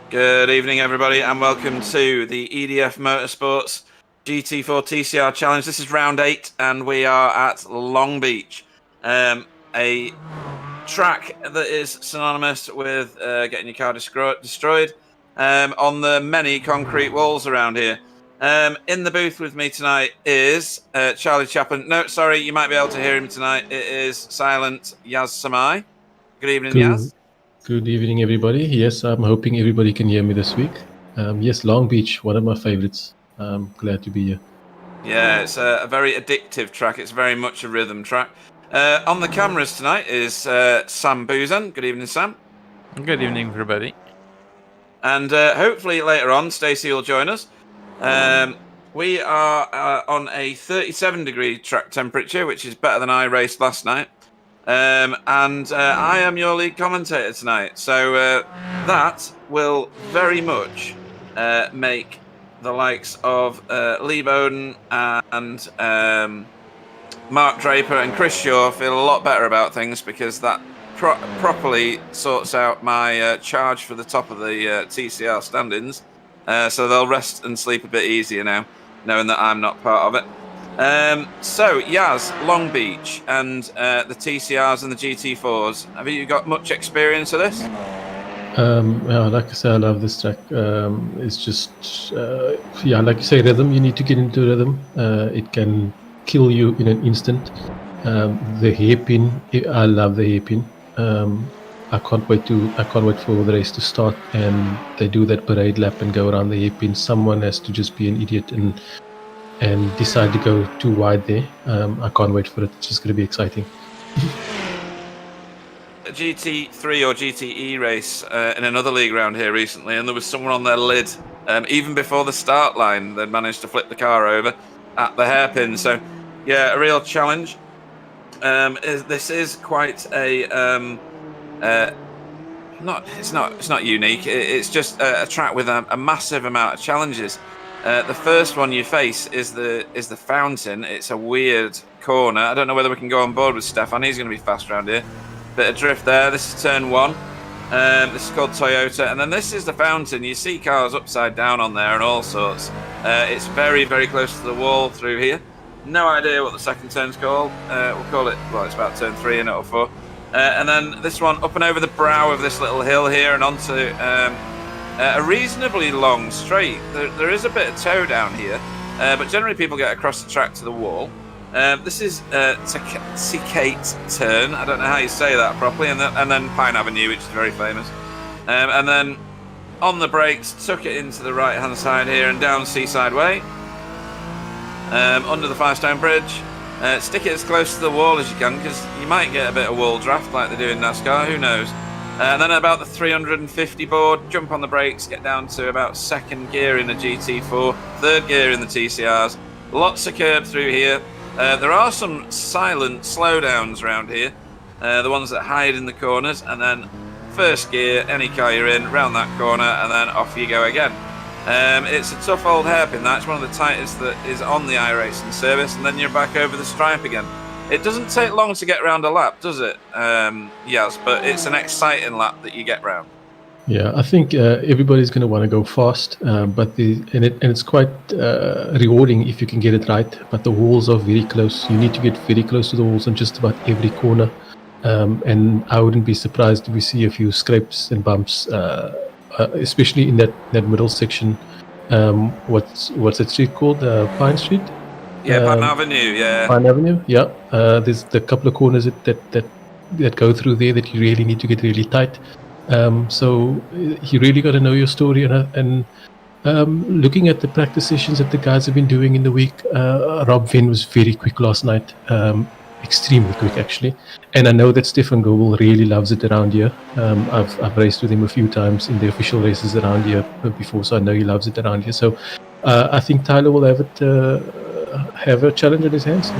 Good evening, everybody, and welcome to the EDF Motorsports GT4 Tcr Challenge. This is round 8, and we are at Long Beach, a track that is synonymous with getting your car destroyed on the many concrete walls around here. In the booth with me tonight is Charlie Chaplin. No, sorry, you might be able to hear him tonight. It is silent Yaz Samai. Good evening, Yaz. Good evening, everybody. Yes, I'm hoping everybody can hear me this week. Yes, Long Beach, one of my favorites. I'm glad to be here. Yeah, it's a very addictive track. It's very much a rhythm track. On the cameras tonight is Sam Boozan. Good evening, Sam. Good evening, everybody. And hopefully later on, Stacey will join us. We are on a 37-degree track temperature, which is better than I raced last night. And I am your lead commentator tonight. So that will very much make the likes of Lee Bowden and Mark Draper and Chris Shaw feel a lot better about things, because that properly sorts out my charge for the top of the Tcr Standings. So they'll rest and sleep a bit easier now, knowing that I'm not part of it. So, Yaz, Long Beach and the TCRs and the GT4s, have you got much experience of this? Like I say, I love this track. It's just, like you say, rhythm. You need to get into rhythm. It can kill you in an instant. The hairpin, I love the hairpin. I can't wait for the race to start, and they do that parade lap and go around the hairpin. Someone has to just be an idiot and decide to go too wide there. I can't wait for it. It's just going to be exciting. A GT3 or GTE race in another league around here recently, and there was someone on their lid. Even before the start line, they'd managed to flip the car over at the hairpin. So, yeah, a real challenge. This is quite a it's not unique. It's just a track with a massive amount of challenges. The first one you face is the fountain. It's a weird corner. I don't know whether we can go on board with Stefan. He's going to be fast around here. Bit of drift there. This is turn 1. This is called Toyota. And then this is the fountain. You see cars upside down on there and all sorts. It's very, very close to the wall through here. No idea what the second turn's called. We'll call it, well, it's about turn 3 in it or 4. And then this one up and over the brow of this little hill here and onto a reasonably long straight. There is a bit of toe down here, but generally people get across the track to the wall. This is Tcr turn. I don't know how you say that properly. And then Pine Avenue, which is very famous. And then on the brakes, tuck it into the right-hand side here and down Seaside Way. Under the Firestone Bridge. Stick it as close to the wall as you can, because you might get a bit of wall draft like they do in NASCAR. Who knows? And then about the 350 board, jump on the brakes, get down to about second gear in the GT4, third gear in the TCRs. Lots of curb through here. There are some silent slowdowns around here, the ones that hide in the corners, and then first gear, any car you're in, round that corner, and then off you go again. It's a tough old hairpin. That's one of the tightest that is on the iRacing service, and then you're back over the stripe again. It doesn't take long to get round a lap, does it? Yes, but it's an exciting lap that you get round. Yeah, I think everybody's going to want to go fast, but it's quite rewarding if you can get it right. But the walls are very close. You need to get very close to the walls on just about every corner, and I wouldn't be surprised if we see a few scrapes and bumps, especially in that middle section. What's that street called? Pine Street. Yeah, Pine Avenue. Yeah. Pine Avenue. Yeah. There's a couple of corners that go through there that you really need to get really tight. So you really got to know your story, and looking at the practice sessions that the guys have been doing in the week, Rob Venn was very quick last night, extremely quick actually, and I know that Stefan Goebel really loves it around here. I've raced with him a few times in the official races around here before, so I know he loves it around here. So I think Tyler will have a challenge in his hands.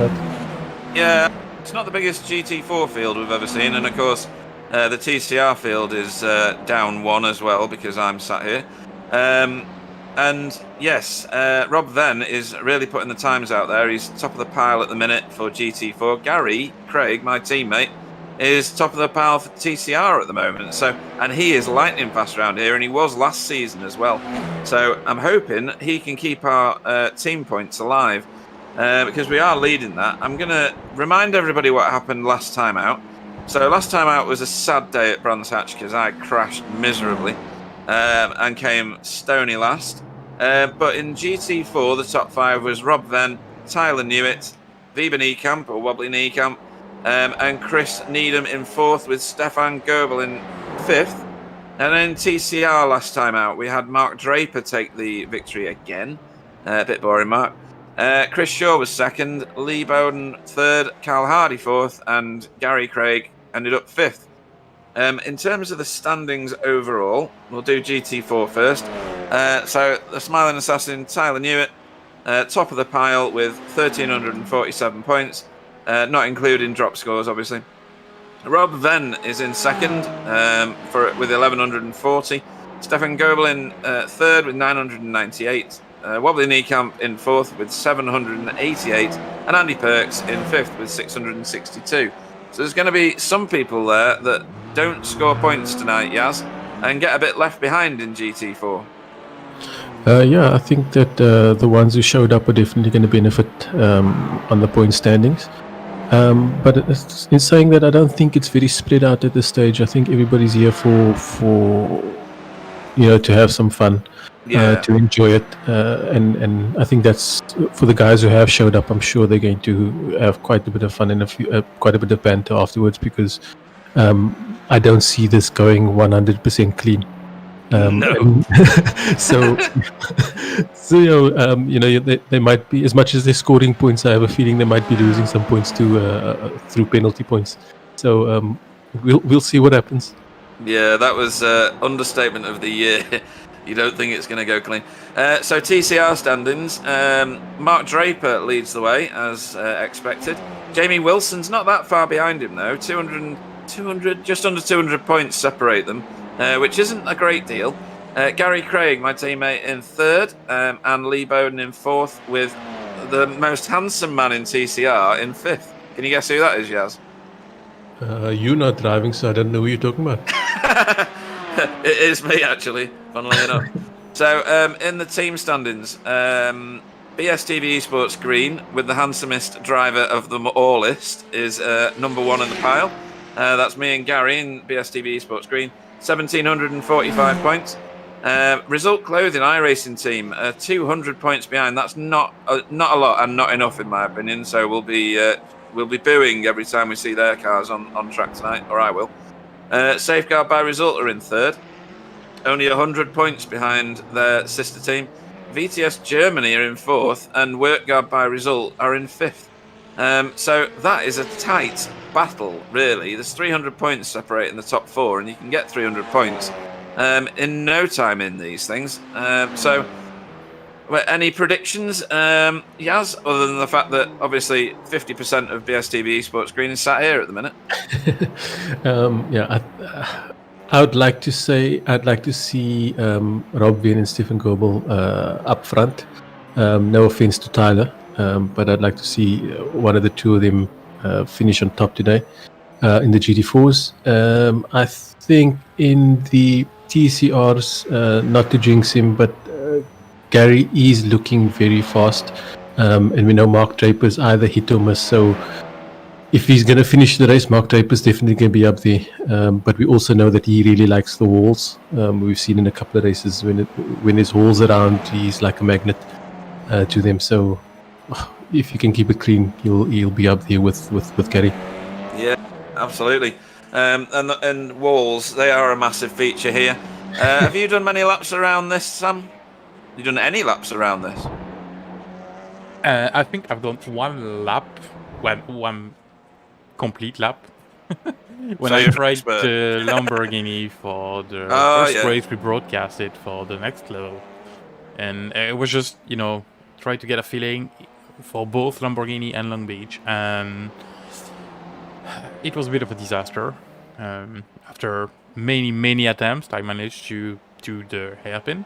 Yeah, it's not the biggest GT4 field we've ever seen, and of course the TCR field is down 1 as well, because I'm sat here. And yes, Rob Venn is really putting the times out there. He's top of the pile at the minute for GT4. Gary Craig, my teammate, is top of the pile for TCR at the moment. So, and he is lightning fast around here, and he was last season as well. So I'm hoping he can keep our team points alive because we are leading that. I'm going to remind everybody what happened last time out. So last time out was a sad day at Brands Hatch because I crashed miserably and came stony last. But in GT4, the top 5 was Rob Venn, Tyler Newitt, Wiebe Niekamp, or Wobbly Niekamp, and Chris Needham in 4th with Stefan Goebel in 5th. And then TCR last time out, we had Mark Draper take the victory again. A bit boring, Mark. Chris Shaw was 2nd, Lee Bowden 3rd, Carl Hardy 4th, and Gary Craig ended up 5th. In terms of the standings overall, we'll do GT4 first. So the Smiling Assassin, Tyler Newitt, top of the pile with 1,347 points, not including drop scores, obviously. Rob Venn is in 2nd with 1,140. Stefan Goebel in 3rd with 998. Wobbly Niekamp in 4th with 788. And Andy Perks in 5th with 662. So there's going to be some people there that don't score points tonight, Yaz, and get a bit left behind in GT4. Yeah, I think that the ones who showed up are definitely going to benefit on the point standings. But in saying that, I don't think it's very spread out at this stage. I think everybody's here for to have some fun, to enjoy it, and I think that's for the guys who have showed up. I'm sure they're going to have quite a bit of fun and quite a bit of banter afterwards because I don't see this going 100% clean. No. So they might be, as much as they're scoring points, I have a feeling they might be losing some points too through penalty points. So we'll see what happens. Yeah, that was understatement of the year. You don't think it's going to go clean. So TCR standings, Mark Draper leads the way as expected. Jamie Wilson's not that far behind him though. 200, just under 200 points separate them. Which isn't a great deal. Gary Craig, my teammate, in 3rd, and Lee Bowden in 4th, with the most handsome man in TCR in 5th. Can you guess who that is, Yaz? You're not driving, so I don't know who you're talking about. It is me, actually, funnily enough. So, in the team standings, BSTV Esports Green, with the handsomest driver of them all list, is number 1 in the pile. That's me and Gary in BSTV Esports Green. 1,745 points. Result Clothing iRacing team 200 points behind. That's not a lot and not enough in my opinion. So we'll be booing every time we see their cars on track tonight, or I will. Safeguard by Result are in 3rd, only 100 points behind their sister team. VTS Germany are in 4th, and Workguard by Result are in 5th. So that is a tight battle, really. There's 300 points separating the top 4, and you can get 300 points in no time in these things. So, any predictions, Yaz, other than the fact that obviously 50% of BSTV Esports Green is sat here at the minute? I would like to say I'd like to see Rob Venn and Stefan Goebel up front. No offense to Tyler. But I'd like to see one of the two of them finish on top today in the GT4s. I think in the TCRs, not to jinx him, but Gary is looking very fast. And we know Mark Draper's either hit or miss. So if he's going to finish the race, Mark Draper's definitely going to be up there. But we also know that he really likes the walls. We've seen in a couple of races when there's walls around, he's like a magnet to them. So if you can keep it clean, you'll be up there with Gary. Yeah, absolutely. And walls, they are a massive feature here. Have you done many laps around this, Sam? Have you done any laps around this? I think I've done one complete lap. When I tried the Lamborghini for the first race we broadcasted for the next level. And it was just, try to get a feeling for both Lamborghini and Long Beach, and it was a bit of a disaster. After many attempts, I managed to do the hairpin,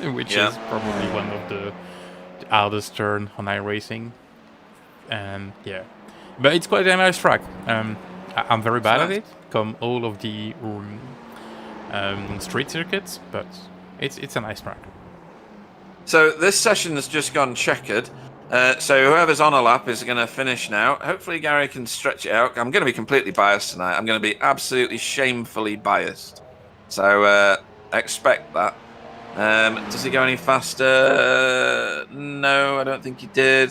which is probably one of the hardest turn on iRacing. And but it's quite a nice track. I'm very bad at it, come all of the street circuits, but it's a nice track. So this session has just gone checkered. So whoever's on a lap is going to finish now. Hopefully Gary can stretch it out. I'm going to be completely biased tonight. I'm going to be absolutely shamefully biased. So expect that. Does he go any faster? No, I don't think he did.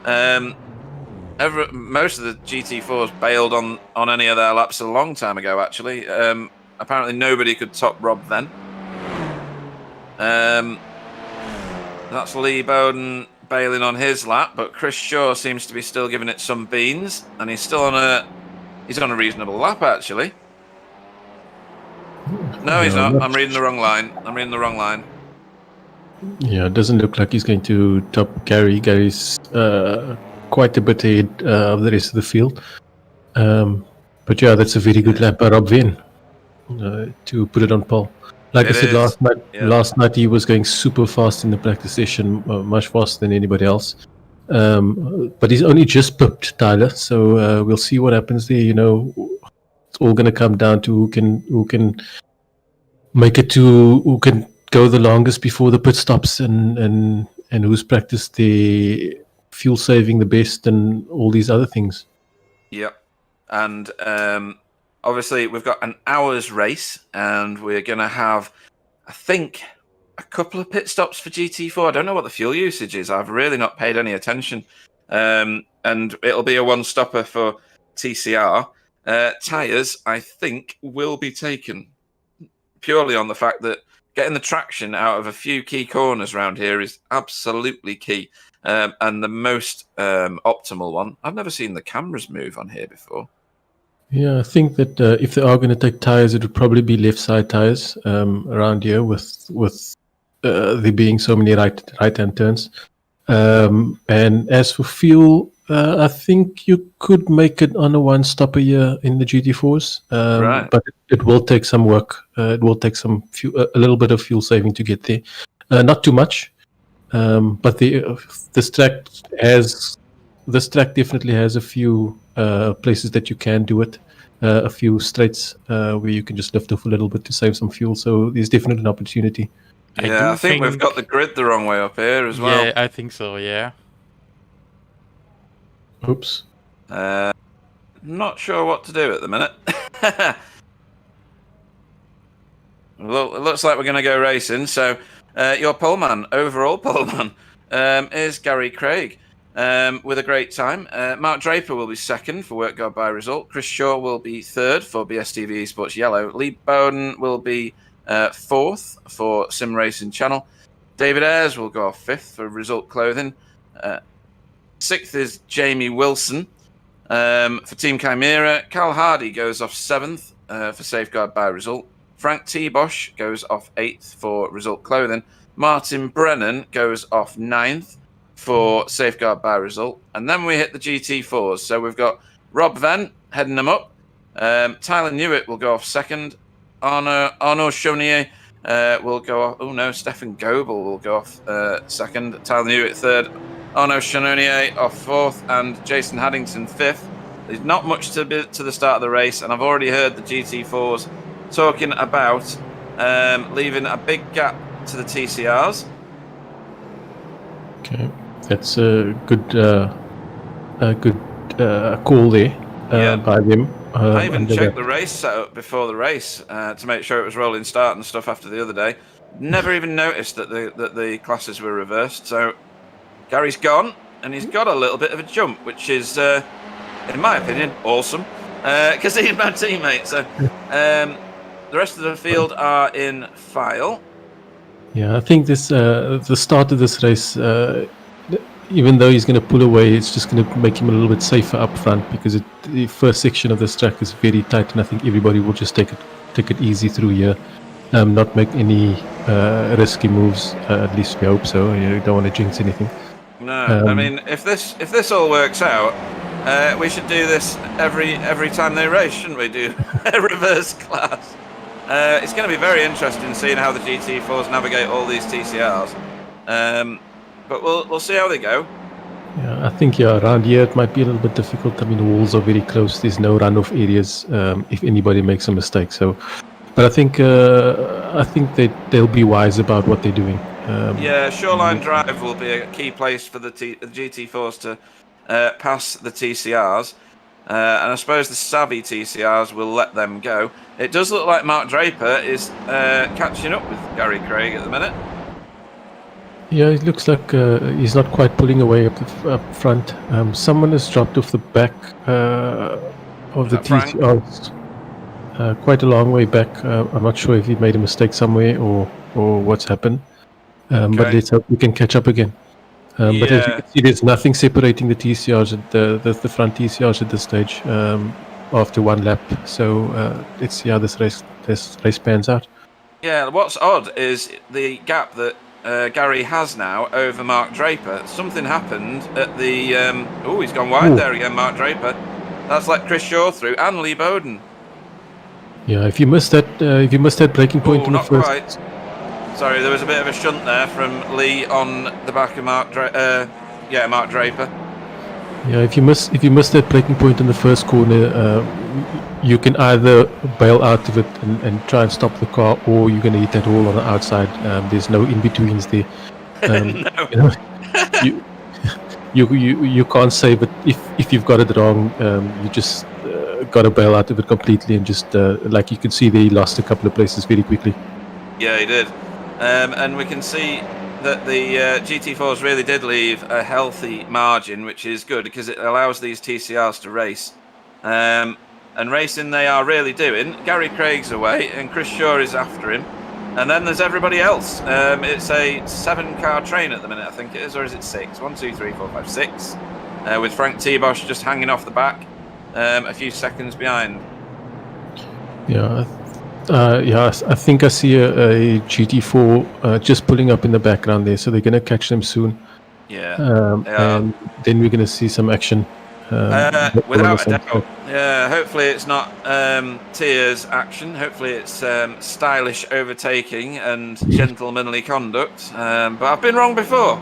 Most of the GT4s bailed on any of their laps a long time ago, actually. Apparently nobody could top Rob then. That's Lee Bowden bailing on his lap, but Chris Shaw seems to be still giving it some beans, and he's still on a reasonable lap, actually. No, he's not. I'm reading the wrong line. Yeah, it doesn't look like he's going to top Gary. Gary's quite a bit ahead of the rest of the field. But yeah, that's a very good lap by Rob Veen to put it on pole. Like I said last night he was going super fast in the practice session, much faster than anybody else. But he's only just pipped Tyler, so we'll see what happens there. You know, it's all going to come down to who can make it to who can go the longest before the pit stops, and who's practiced the fuel saving the best, and all these other things. Yep, and obviously we've got an hour's race, and we're going to have, I think, a couple of pit stops for GT4. I don't know what the fuel usage is. I've really not paid any attention. And it'll be a one-stopper for TCR. Tyres, I think, will be taken purely on the fact that getting the traction out of a few key corners around here is absolutely key. And the most optimal one. I've never seen the cameras move on here before. Yeah, I think that if they are going to take tyres, it would probably be left side tyres around here, with there being so many right-hand turns. And as for fuel, I think you could make it on a one-stopper here in the GT4s, Right. but it will take some work. It will take some a little bit of fuel saving to get there. Not too much, but this track definitely has a few places that you can do it. A few straights where you can just lift off a little bit to save some fuel. So there's definitely an opportunity. Yeah, I think we've got the grid the wrong way up here as well. Yeah, I think so, yeah. Oops. Not sure what to do at the minute. Well, it looks like we're going to go racing. So your overall poleman, is Gary Craig. With a great time. Mark Draper will be second for Work God by Result. Chris Shaw will be third for BSTV Esports Yellow. Lee Bowden will be fourth for Sim Racing Channel. David Ayres will go off fifth for Result Clothing. Sixth is Jamie Wilson for Team Chimera. Cal Hardy goes off seventh for Safeguard by Result. Frank T. Bosch goes off eighth for Result Clothing. Martin Brennan goes off ninth for Safeguard by Result. And then we hit the GT4s. So we've got Rob Venn heading them up. Tyler Newitt will go off second. Arnaud Chaunier will go off. Oh no, Stefan Goebel will go off second. Tyler Newitt third. Arnaud Chaunier off fourth. And Jason Haddington fifth. There's not much to the start of the race. And I've already heard the GT4s talking about leaving a big gap to the TCRs. Okay. That's a good call there by them. I even checked the race setup before the race to make sure it was rolling start and stuff after the other day. Never even noticed that the classes were reversed. So Gary's gone, and he's got a little bit of a jump, which is, in my opinion, awesome, because he's my teammate. So the rest of the field are in file. Yeah, I think this the start of this race. Even though he's going to pull away, it's just going to make him a little bit safer up front, because the first section of this track is very tight, and I think everybody will just take it easy through here, not make any risky moves. At least we hope so. You don't want to jinx anything. No, I mean, if this all works out, we should do this every time they race, shouldn't we? Do a reverse class. It's going to be very interesting seeing how the GT4s navigate all these TCRs. But we'll see how they go. Yeah, I think around here it might be a little bit difficult. I mean, the walls are very close. There's no runoff areas if anybody makes a mistake. So, but I think they'll be wise about what they're doing. Yeah, Shoreline Drive will be a key place for the GT4s to pass the TCRs. And I suppose the savvy TCRs will let them go. It does look like Mark Draper is catching up with Gary Craig at the minute. Yeah, it looks like he's not quite pulling away up front. Someone has dropped off the back of the TCRs quite a long way back. I'm not sure if he made a mistake somewhere or what's happened. But let's hope we can catch up again. But as you can see, there's nothing separating the TCRs at the front TCRs at this stage after one lap. So let's see how this race pans out. Yeah, what's odd is the gap that Gary has now over Mark Draper. Something happened at the. He's gone wide there again, Mark Draper. That's like Chris Shaw through and Lee Bowden. Yeah, if you missed that braking point in the first. Quite. Sorry, there was a bit of a shunt there from Lee on the back of Mark Draper. Yeah, if you miss that braking point in the first corner, you can either bail out of it and try and stop the car, or you're going to hit that wall on the outside. There's no in betweens there. No. You can't say, but if you've got it wrong, you just got to bail out of it completely and just like you can see, they lost a couple of places very quickly. Yeah, he did. And we can see that the GT4s really did leave a healthy margin, which is good because it allows these TCRs to race. And racing they are really doing. Gary Craig's away and Chris Shaw is after him. And then there's everybody else. It's a 7-car train at the minute, I think it is, or is it 6? 1, 2, 3, 4, 5, 6. With Frank T-Bosch just hanging off the back, a few seconds behind. Yeah, I think I see a GT4 just pulling up in the background there, so they're going to catch them soon. Yeah. And then we're going to see some action. Without a doubt. Yeah, hopefully it's not tears action. Hopefully it's stylish overtaking and gentlemanly conduct. But I've been wrong before.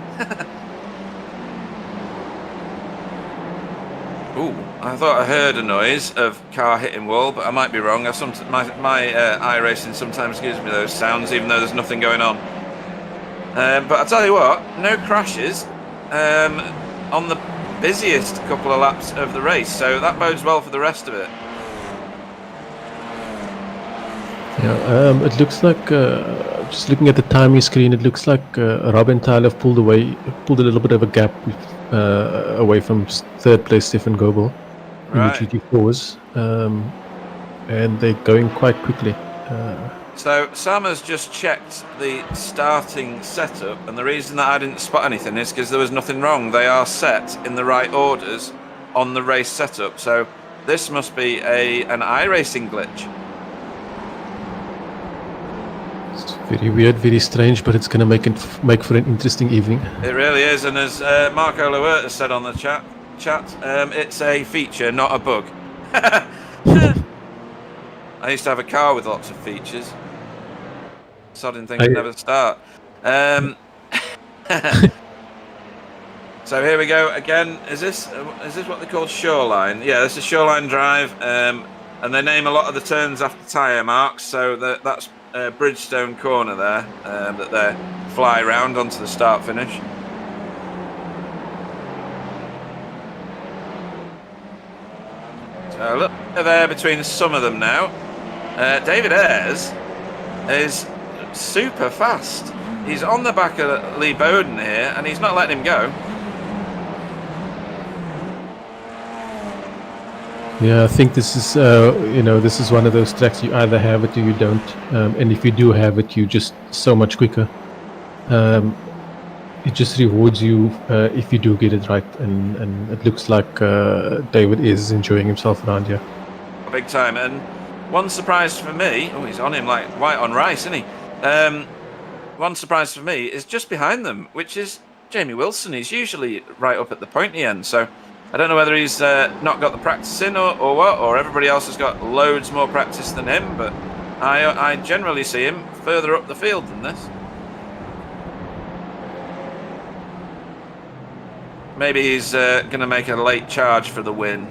Ooh, I thought I heard a noise of car hitting wall, but I might be wrong. My iRacing sometimes gives me those sounds, even though there's nothing going on. But I'll tell you what, no crashes on the busiest couple of laps of the race, so that bodes well for the rest of it. Yeah, it looks like just looking at the timing screen, it looks like Rob and Tyler have pulled a little bit of a gap away from third place Stefan Goebel in the GT4s, and they're going quite quickly. So Sam has just checked the starting setup, and the reason that I didn't spot anything is because there was nothing wrong. They are set in the right orders on the race setup, so this must be an iRacing glitch. It's very weird, very strange, but it's going to make for an interesting evening. It really is, and as Marco Lewert has said on the chat, it's a feature, not a bug. I used to have a car with lots of features. Sodding things never start. So here we go again. Is this what they call Shoreline? Yeah, this is Shoreline Drive, and they name a lot of the turns after tyre marks. So that's Bridgestone Corner there that they fly round onto the start finish. So look there between some of them now. David Ayres is super fast. He's on the back of Lee Bowden here, and he's not letting him go. Yeah, I think this is this is one of those tracks you either have it or you don't, and if you do have it, you're just so much quicker. It just rewards you if you do get it right, and it looks like David is enjoying himself around here. Big time. And one surprise for me, he's on him like white on rice, isn't he? One surprise for me is just behind them, which is Jamie Wilson. He's usually right up at the pointy end, so I don't know whether he's not got the practice in or what, or everybody else has got loads more practice than him, but I generally see him further up the field than this. Maybe he's going to make a late charge for the win.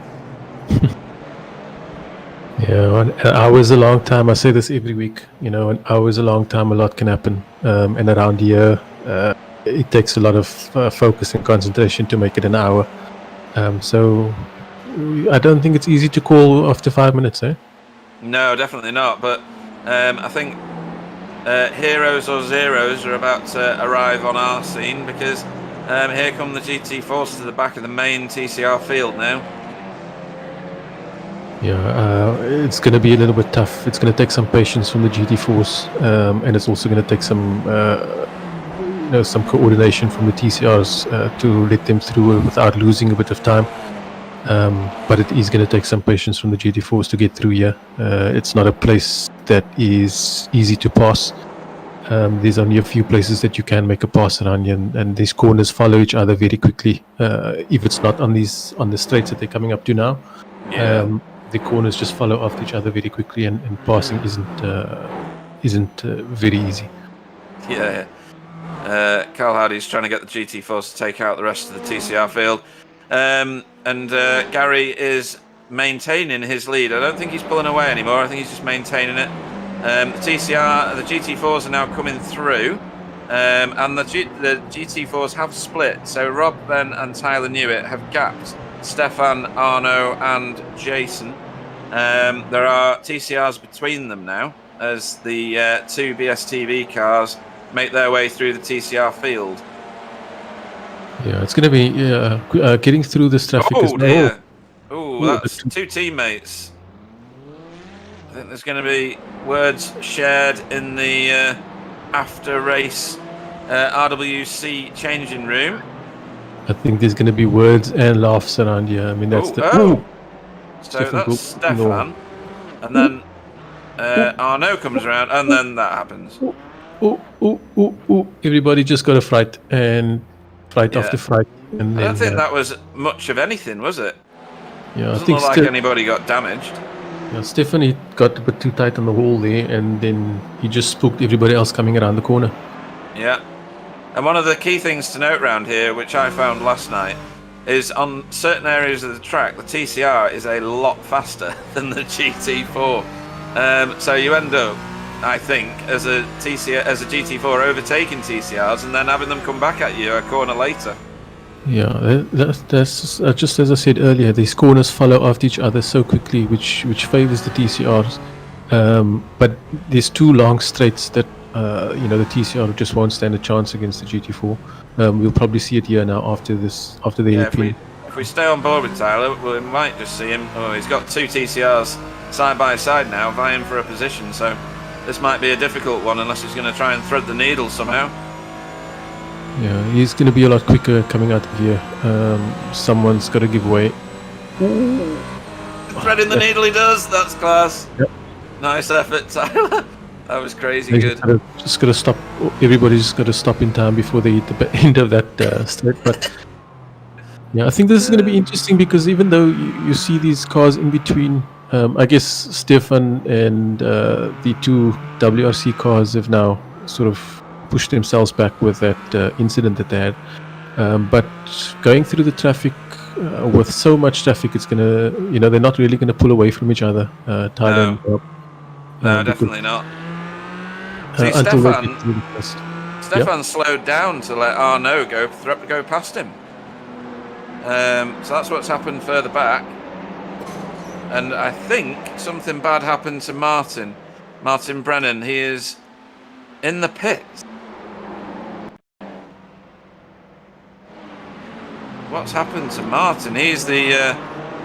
Yeah, an hour is a long time. I say this every week. You know, an hour is a long time. A lot can happen. And around here, it takes a lot of focus and concentration to make it an hour. So I don't think it's easy to call after 5 minutes, eh? No, definitely not. But I think heroes or zeros are about to arrive on our scene, because here come the GT4s to the back of the main TCR field now. Yeah, it's going to be a little bit tough. It's going to take some patience from the GT4s, and it's also going to take some, some coordination from the TCRs to let them through without losing a bit of time. But it is going to take some patience from the GT4s to get through here. It's not a place that is easy to pass. There's only a few places that you can make a pass around here, and these corners follow each other very quickly. If it's not on the straights that they're coming up to now. Yeah. The corners just follow after each other very quickly, and passing isn't very easy. Yeah. Carl Hardy's trying to get the GT4s to take out the rest of the TCR field. And Gary is maintaining his lead. I don't think he's pulling away anymore. I think he's just maintaining it. The GT4s are now coming through. And the GT4s have split. So Rob, Ben and Tyler Newitt have gapped Stefan, Arno and Jason. There are TCRs between them now as the two BSTV cars make their way through the TCR field. Yeah, it's going to be getting through this traffic. Oh dear. Oh, that's two teammates. I think there's going to be words shared in the after race RWC changing room. I think there's going to be words and laughs around here. I mean, that's So that's Stefan, and then Arno comes around, and then that happens. Everybody just got a fright, and fright after fright. And I don't think that was much of anything, was it? Yeah, Doesn't look like anybody got damaged. Yeah, Stephanie got a bit too tight on the wall there, and then he just spooked everybody else coming around the corner. Yeah. And one of the key things to note around here, which I found last night, is on certain areas of the track, the TCR is a lot faster than the GT4. So you end up, I think, as a GT4 overtaking TCRs and then having them come back at you a corner later. Yeah, that's just as I said earlier. These corners follow after each other so quickly, which favors the TCRs. But there's two long straights that the TCR just won't stand a chance against the GT4. We'll probably see it here now after the European. If we stay on board with Tyler, we might just see him. Oh, he's got two TCRs side by side now, vying for a position. So this might be a difficult one unless he's going to try and thread the needle somehow. Yeah, he's going to be a lot quicker coming out of here. Someone's got to give way. Threading the needle he does. That's class. Yep. Nice effort, Tyler. That was crazy good. Just got to stop. Everybody's got to stop in time before they hit the end of that straight. But yeah, I think this is going to be interesting because even though you see these cars in between, I guess Stefan and the two WRC cars have now sort of pushed themselves back with that incident that they had. But going through the traffic with so much traffic, it's going to, they're not really going to pull away from each other. Tyler and Rob. No, definitely not. See, Stefan slowed down to let Arno go past him. So that's what's happened further back. And I think something bad happened to Martin Brennan. He is in the pits. What's happened to Martin? He's the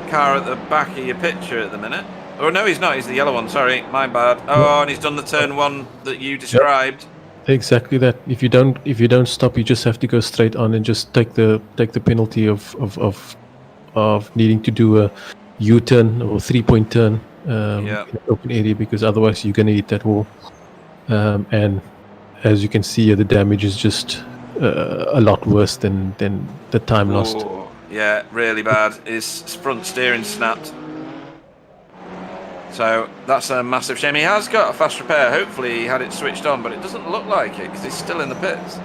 car at the back of your picture at the minute. Oh no, he's not. He's the yellow one. Sorry, my bad. Oh, and he's done the turn one that you described. Yep. Exactly that. If you don't stop, you just have to go straight on and just take the penalty of needing to do a U-turn or 3-point turn in an open area, because otherwise you're going to hit that wall. And as you can see, the damage is just a lot worse than the time lost. Yeah, really bad. His front steering snapped. So that's a massive shame. He has got a fast repair. Hopefully he had it switched on, but it doesn't look like it because he's still in the pits.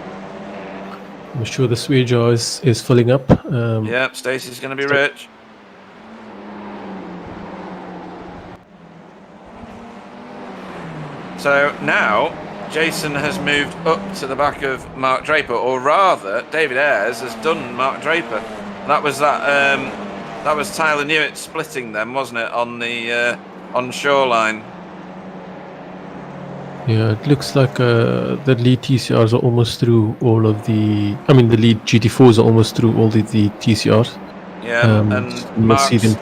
I'm sure the swear jar is filling up. Yeah, Stacey's going to be rich. So now Jason has moved up to the back of Mark Draper, or rather, David Ayres has done Mark Draper. That was Tyler Newitt splitting them, wasn't it, on the on shoreline? Yeah, it looks like the lead TCRs are almost through all of the. I mean, the lead GT4s are almost through all the TCRs. Yeah, and we'll see them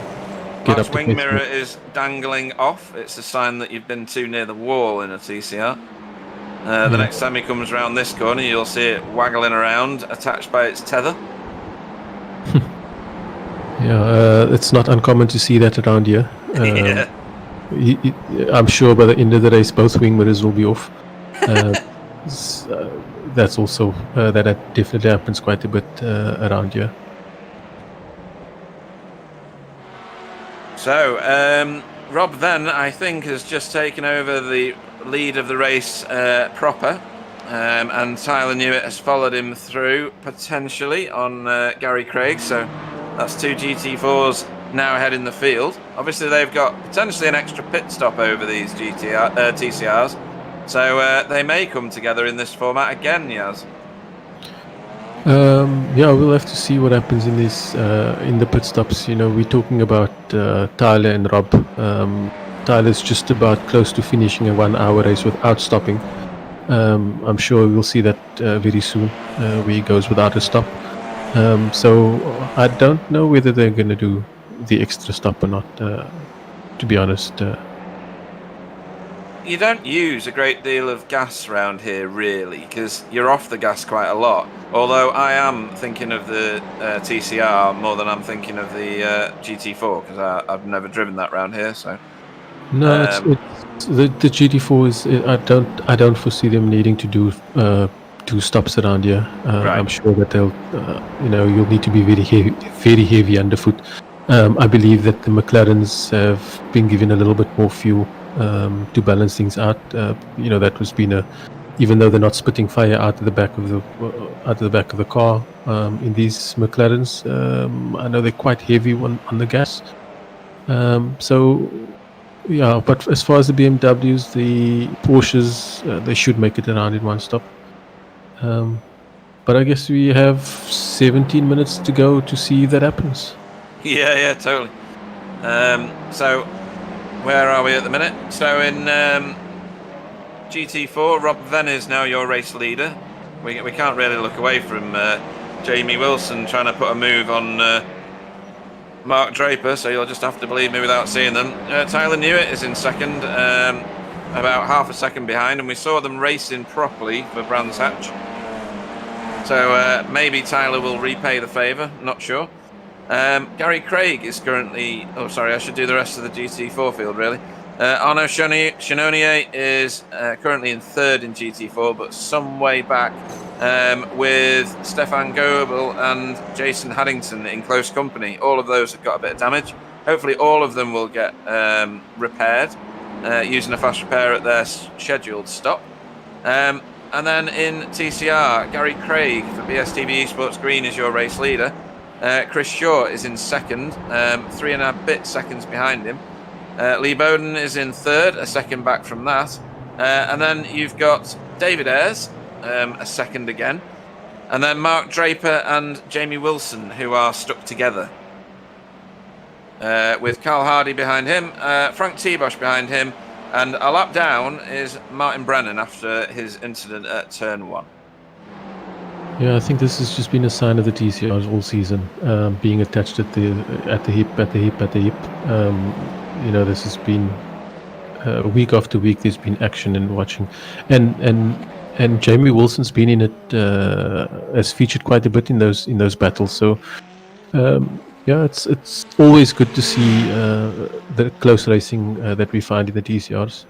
get Mark's up wing mirror is dangling off. It's a sign that you've been too near the wall in a TCR. The next time he comes around this corner, you'll see it waggling around, attached by its tether. Yeah, it's not uncommon to see that around here. Yeah. I'm sure by the end of the race, both wing mirrors will be off. That's also that definitely happens quite a bit around here. So Rob then, I think, has just taken over the lead of the race proper, and Tyler Newitt has followed him through potentially on Gary Craig. So that's 2 GT4s now ahead in the field. Obviously, they've got potentially an extra pit stop over these TCRs, so they may come together in this format again, Yaz. Yeah, we'll have to see what happens in this in the pit stops. You know, we're talking about Tyler and Rob. Tyler's just about close to finishing a 1 hour race without stopping. I'm sure we'll see that very soon, where he goes without a stop. So I don't know whether they're going to do the extra stop or not, to be honest. You don't use a great deal of gas around here, really, because you're off the gas quite a lot. Although I am thinking of the TCR more than I'm thinking of the GT4, because I've never driven that round here. So no, it's the GT4 is. I don't foresee them needing to do 2 stops around here. Right. I'm sure that they'll. You'll need to be very heavy underfoot. I believe that the McLarens have been given a little bit more fuel to balance things out. That was been even though they're not spitting fire out of the back of the car in these McLarens. I know they're quite heavy on the gas. So yeah, but as far as the BMWs, the Porsches, they should make it around in 1 stop. But I guess we have 17 minutes to go to see if that happens. Yeah, totally. So where are we at the minute? So in GT4, Rob Venn is now your race leader. We can't really look away from Jamie Wilson trying to put a move on Mark Draper, so you'll just have to believe me without seeing them. Tyler Newitt is in second, about half a second behind, and we saw them racing properly for Brands Hatch. So maybe Tyler will repay the favour, not sure. Gary Craig is currently... Oh, sorry, I should do the rest of the GT4 field, really. Arnaud Chenonier is currently in third in GT4, but some way back with Stefan Goebel and Jason Haddington in close company. All of those have got a bit of damage. Hopefully all of them will get repaired using a fast repair at their scheduled stop. And then in TCR, Gary Craig for BSTB Esports Green is your race leader. Chris Shaw is in second, 3.5 bit seconds behind him. Lee Bowden is in third, a second back from that. And then you've got David Ayres, a second again. And then Mark Draper and Jamie Wilson, who are stuck together. With Carl Hardy behind him, Frank T-Bosch behind him, and a lap down is Martin Brennan after his incident at turn 1. Yeah, I think this has just been a sign of the TCRs all season, being attached at the hip. This has been week after week. There's been action and watching, and Jamie Wilson's been in it, has featured quite a bit in those battles. So yeah, it's always good to see the close racing that we find in the TCRs.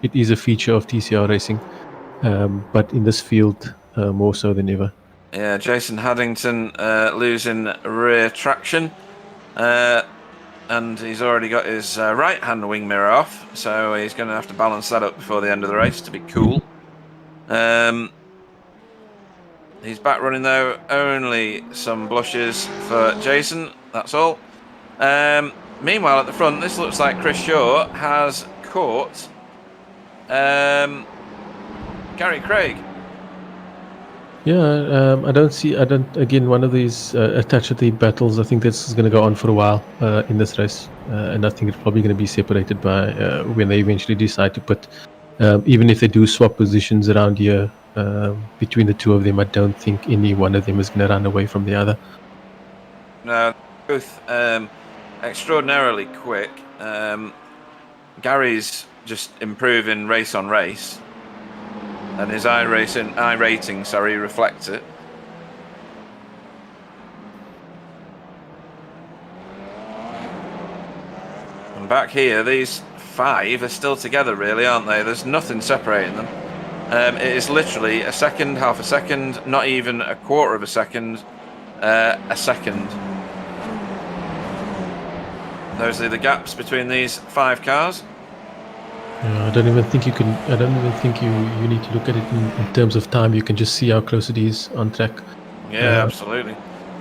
It is a feature of TCR racing, but in this field. More so than ever. Yeah, Jason Haddington losing rear traction, and he's already got his right-hand wing mirror off, so he's going to have to balance that up before the end of the race to be cool. He's back running though. Only some blushes for Jason. That's all. Meanwhile, at the front, this looks like Chris Shaw has caught Gary Craig. Yeah, I don't. Again, one of these attachment battles. I think this is going to go on for a while in this race, and I think it's probably going to be separated by when they eventually decide to put. Even if they do swap positions around here between the two of them, I don't think any one of them is going to run away from the other. No, both extraordinarily quick. Gary's just improving race on race, and his iRating, reflects it. And back here, these 5 are still together, really, aren't they? There's nothing separating them. It is literally a second, half a second, not even a quarter of a second, a second. Those are the gaps between these 5 cars. Yeah, I don't even think you can. I don't even think you need to look at it in terms of time. You can just see how close it is on track. Yeah, absolutely.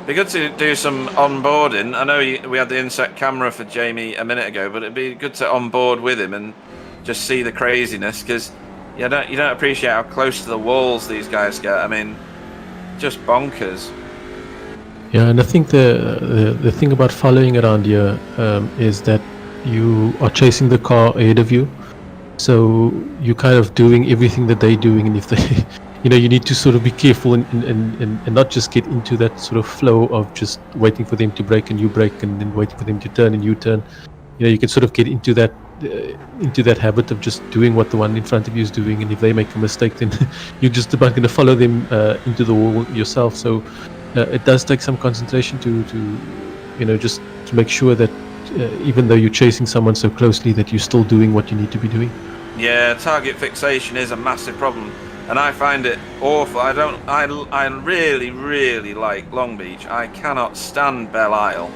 Be good to do some onboarding. I know we had the inset camera for Jamie a minute ago, but it'd be good to onboard with him and just see the craziness, because you don't appreciate how close to the walls these guys get. I mean, just bonkers. Yeah, and I think the thing about following around here is that you are chasing the car ahead of you, so you're kind of doing everything that they're doing, and if they, you need to sort of be careful and not just get into that sort of flow of just waiting for them to brake and you brake, and then waiting for them to turn and you turn. You can sort of get into that habit of just doing what the one in front of you is doing, and if they make a mistake, then you're just about going to follow them into the wall yourself. So it does take some concentration to just to make sure that even though you're chasing someone so closely, that you're still doing what you need to be doing. Yeah, target fixation is a massive problem, and I find it awful. I really, really like Long Beach. I cannot stand Belle Isle,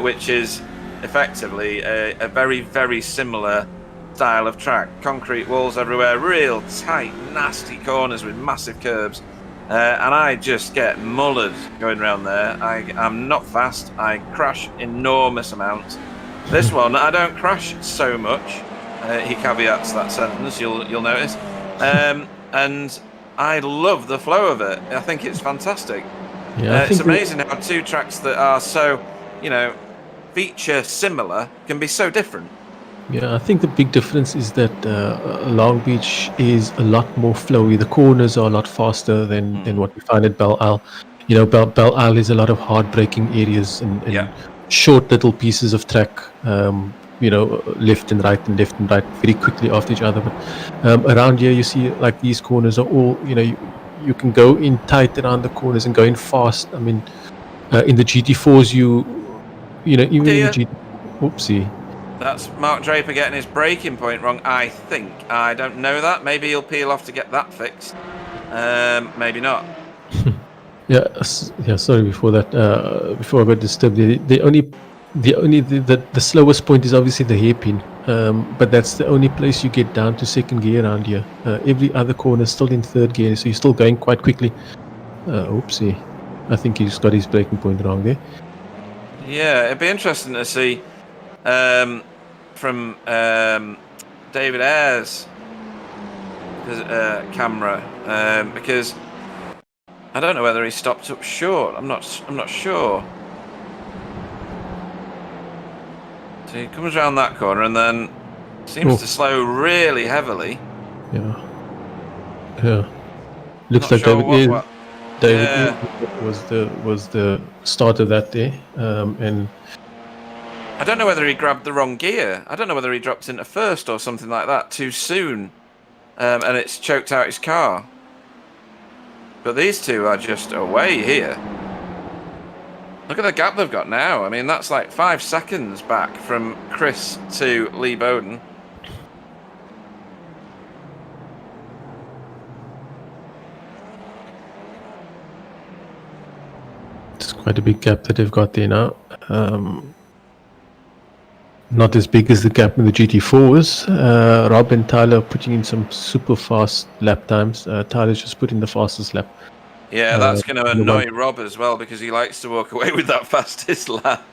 which is effectively a very, very similar style of track. Concrete walls everywhere, real tight, nasty corners with massive curbs. And I just get mullered going around there. I'm not fast. I crash enormous amounts. This one, I don't crash so much. He caveats that sentence, you'll notice. And I love the flow of it. I think it's fantastic. Yeah, it's amazing how 2 tracks that are so, feature similar can be so different. Yeah, I think the big difference is that Long Beach is a lot more flowy. The corners are a lot faster than what we find at Belle Isle. Belle Isle is a lot of hard braking areas and short little pieces of track, left and right very quickly after each other. But around here, you see like these corners are all, you can go in tight around the corners and go in fast. I mean, in the GT4s, even in the GT... Oopsie. That's Mark Draper getting his braking point wrong, I think. I don't know that. Maybe he'll peel off to get that fixed. Maybe not. Yeah. Sorry before that. Before I got disturbed, the slowest point is obviously the hairpin, but that's the only place you get down to second gear around here. Every other corner is still in third gear, so you're still going quite quickly. Oopsie. I think he's got his braking point wrong there. Yeah, it'd be interesting to see from David Ayres' camera, because I don't know whether he stopped up short. I'm not sure. So he comes around that corner and then seems to slow really heavily. Yeah. Looks like David was the start of that day, and I don't know whether he grabbed the wrong gear. I don't know whether he dropped into first or something like that too soon, and it's choked out his car. But these two are just away here. Look at the gap they've got now. I mean, that's like 5 seconds back from Chris to Lee Bowden. It's quite a big gap that they've got there now. Not as big as the gap in the GT4s. Rob and Tyler putting in some super fast lap times. Tyler's just put in the fastest lap. Yeah, that's going to annoy Rob as well because he likes to walk away with that fastest lap.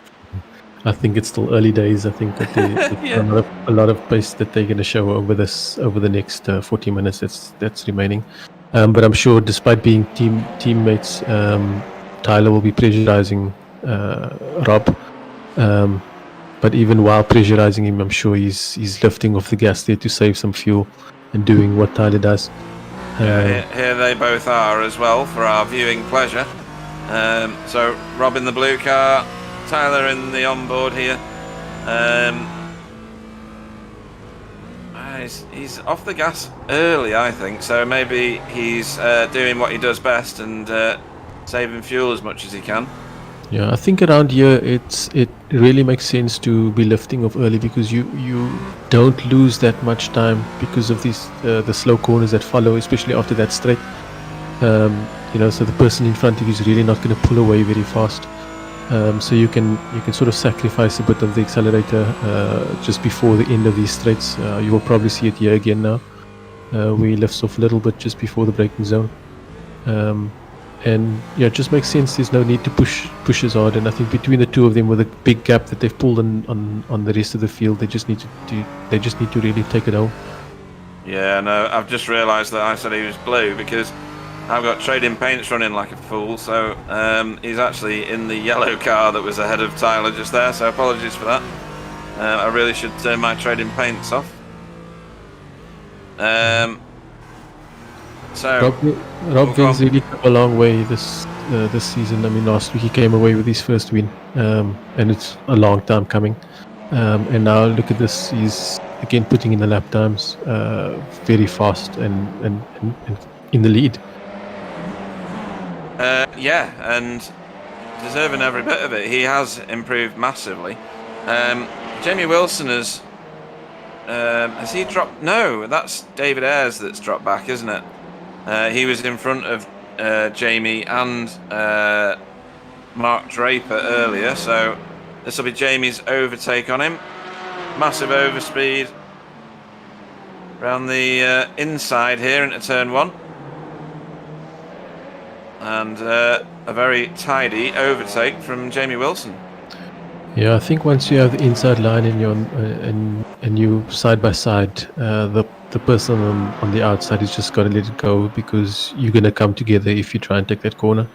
I think it's still early days. I think that a lot of pace that they're going to show over the next 40 minutes that's remaining. But I'm sure, despite being teammates, Tyler will be pressurizing Rob. But even while pressurizing him, I'm sure he's lifting off the gas there to save some fuel and doing what Tyler does. Here they both are as well for our viewing pleasure. So Rob in the blue car, Tyler in the onboard here. He's off the gas early, I think, so maybe he's doing what he does best and saving fuel as much as he can. Yeah, I think around here it really makes sense to be lifting off early because you don't lose that much time because of these the slow corners that follow, especially after that straight. So the person in front of you is really not going to pull away very fast. So you can sort of sacrifice a bit of the accelerator just before the end of these straights. You will probably see it here again now. We lifts off a little bit just before the braking zone. And yeah, it just makes sense. There's no need to push as hard. And I think between the two of them, with a big gap that they've pulled on the rest of the field, they just need to really take it home. Yeah, no, I've just realised that I said he was blue because I've got trading paints running like a fool. So he's actually in the yellow car that was ahead of Tyler just there. So apologies for that. I really should turn my trading paints off. So Rob Wing's really come a long way this season. I mean, last week he came away with his first win, and it's a long time coming. And now look at this; he's again putting in the lap times, very fast and in the lead. Yeah, and deserving every bit of it. He has improved massively. Jamie Wilson has he dropped? No, that's David Ayres that's dropped back, isn't it? He was in front of Jamie and Mark Draper earlier, so this will be Jamie's overtake on him. Massive overspeed around the inside here into turn one. And a very tidy overtake from Jamie Wilson. Yeah, I think once you have the inside line and you side by side, the person on the outside is just got to let it go because you're going to come together if you try and take that corner.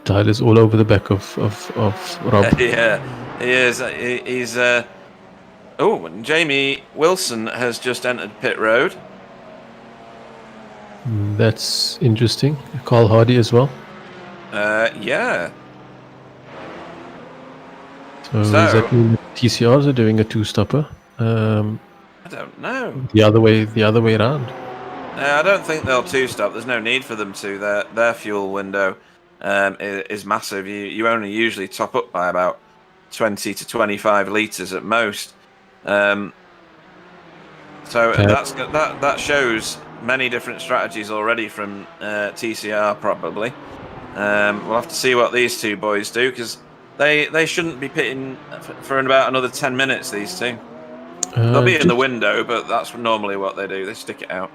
Tyler's all over the back of Rob. Yeah, he is. He's. Oh, Jamie Wilson has just entered pit road. That's interesting. Carl Hardy as well. Yeah. So does that mean that TCRs are doing a two-stopper? I don't know. The other way around. I don't think they'll two-stop. There's no need for them to. Their fuel window is massive. You only usually top up by about 20 to 25 litres at most. So that shows many different strategies already from TCR probably. We'll have to see what these two boys do because they shouldn't be pitting for about another 10 minutes, these two. They'll be in the window, but that's normally what they do. They stick it out.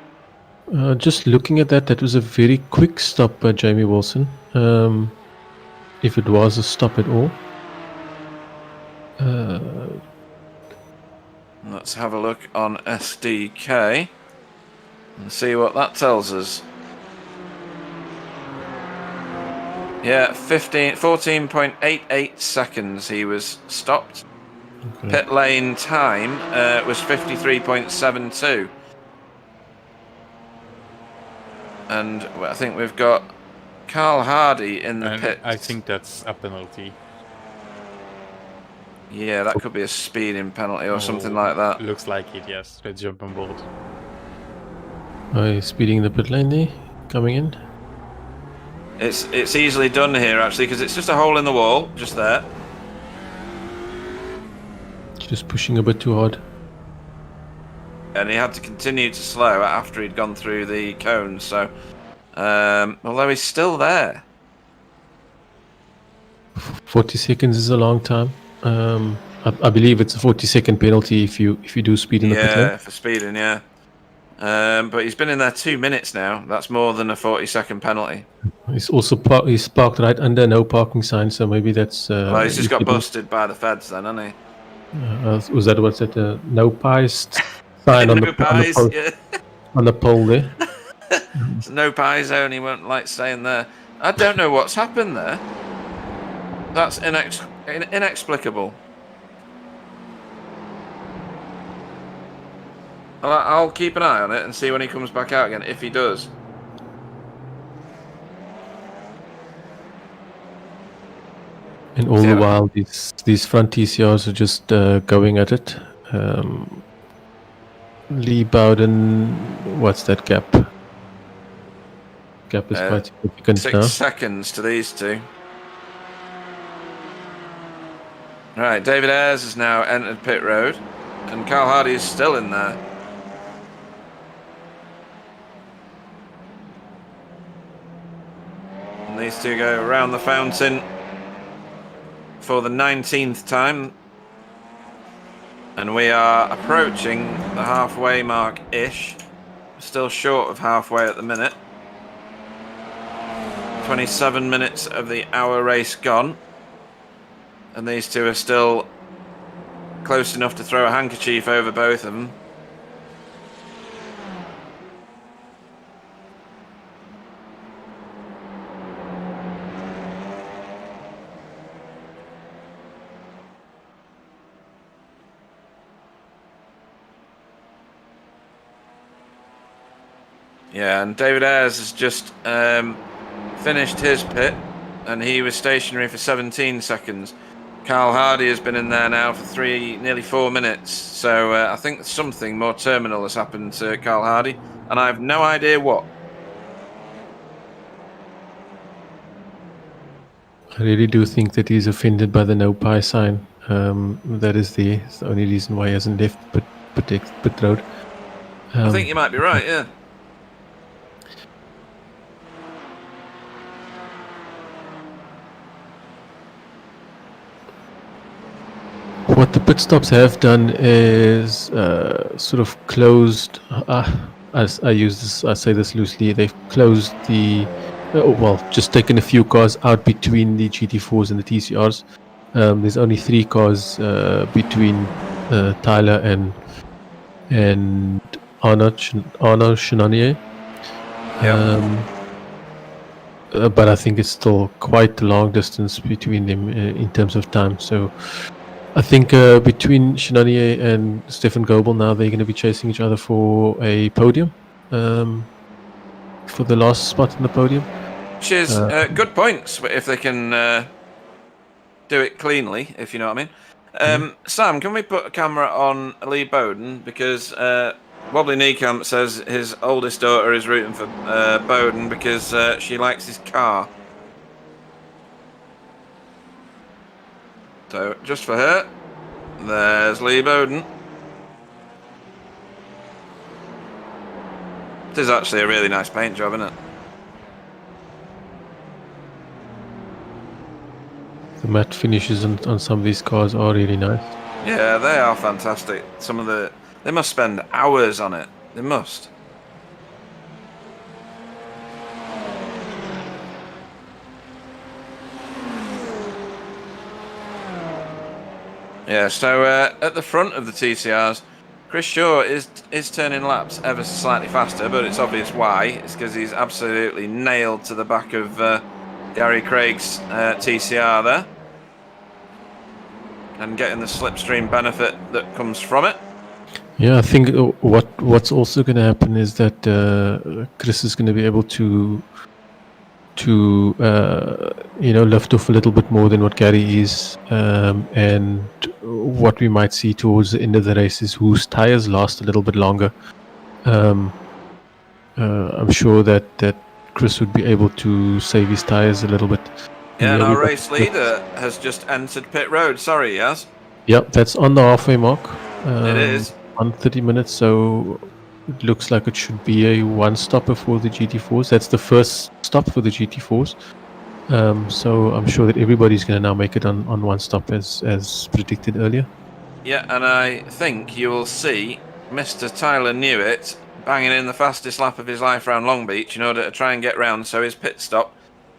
Just looking at that was a very quick stop by Jamie Wilson. If it was a stop at all. Let's have a look on SDK and see what that tells us. Yeah, 14.88 seconds he was stopped. Okay. Pit lane time was 53.72. And I think we've got Carl Hardy in the pit. I think that's a penalty. Yeah, that could be a speeding penalty or something like that. Looks like it, yes. Let's jump on board. Speeding in the pit lane there, coming in. It's easily done here actually because it's just a hole in the wall, just there. Just pushing a bit too hard. And he had to continue to slow after he'd gone through the cones. So, although he's still there. 40 seconds is a long time. I believe it's a 40-second penalty if you do speed in the pit lane. Yeah, for speeding, yeah. But he's been in there 2 minutes now. That's more than a 40-second penalty. He's also he's parked right under no parking sign, so maybe that's. Well, he's just got busted by the feds, then, hasn't he? Was that what's that? No pies sign on, no pies, on the pole there. There's no pie zone. He won't like staying there. I don't know what's happened there. That's inexplicable. I'll keep an eye on it and see when he comes back out again, if he does. And all the while, these front TCRs are just going at it. Lee Bowden, what's that gap? Gap is quite significant 6 now. seconds to these two. Right, David Ayres has now entered pit road, and Carl Hardy is still in there. And these two go around the fountain for the 19th time. And we are approaching the halfway mark-ish. Still short of halfway at the minute. 27 minutes of the hour race gone. And these two are still close enough to throw a handkerchief over both of them. Yeah, and David Ayres has just finished his pit, and he was stationary for 17 seconds. Carl Hardy has been in there now for nearly 4 minutes, so I think something more terminal has happened to Carl Hardy, and I have no idea what. I really do think that he's offended by the no pie sign. That is the only reason why he hasn't left pit road. I think you might be right, yeah. What the pit stops have done is sort of closed. As I say this loosely, they've closed the. Just taken a few cars out between the GT4s and the TCRs. There's only 3 cars between Tyler and Arnaud Chenanier. But I think it's still quite a long distance between them in terms of time. So I think between Chenanier and Stefan Goebel now, they're going to be chasing each other for a podium. For the last spot in the podium. Which is good points if they can do it cleanly, if you know what I mean. Sam, can we put a camera on Lee Bowden? Because Wobbly Kneecamp says his oldest daughter is rooting for Bowden because she likes his car. So, just for her, there's Lee Bowden. It is actually a really nice paint job, isn't it? The matte finishes on some of these cars are really nice. Yeah, they are fantastic. They must spend hours on it. They must. Yeah, so at the front of the TCRs, Chris Shaw is turning laps ever so slightly faster, but it's obvious why. It's because he's absolutely nailed to the back of Gary Craig's TCR there. And getting the slipstream benefit that comes from it. Yeah, I think what's also going to happen is that Chris is going to be able to lift off a little bit more than what Gary is, and what we might see towards the end of the race is whose tires last a little bit longer. I'm sure that Chris would be able to save his tires a little bit. Yeah, and our race leader has just entered pit road. Sorry, Yaz. Yep, that's on the halfway mark. It is. On 30 minutes, so it looks like it should be a one-stopper for the GT4s. That's the first stop for the GT4s. So I'm sure that everybody's going to now make it on one stop as predicted earlier. Yeah, and I think you will see Mr. Tyler Newitt banging in the fastest lap of his life around Long Beach in order to try and get round, so his pit stop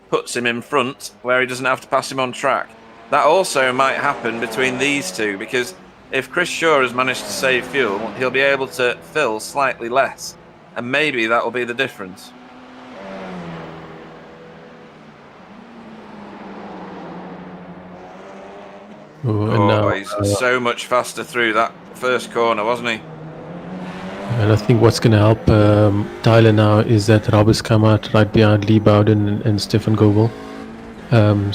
puts him in front where he doesn't have to pass him on track. That also might happen between these two, because if Chris Shaw has managed to save fuel, he'll be able to fill slightly less, and maybe that will be the difference. He's so much faster through that first corner, wasn't he? And I think what's going to help Tyler now is that Rob has come out right behind Lee Bowden and Stefan Goebel. Yeah,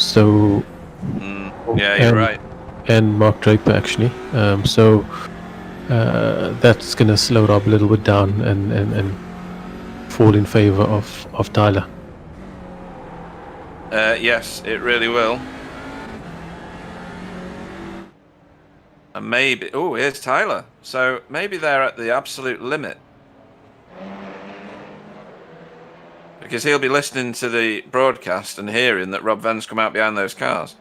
you're right. And Mark Draper, actually. That's going to slow Rob a little bit down and fall in favor of Tyler. Yes, it really will. And maybe... Oh, here's Tyler. So maybe they're at the absolute limit. Because he'll be listening to the broadcast and hearing that Rob Venn's come out behind those cars.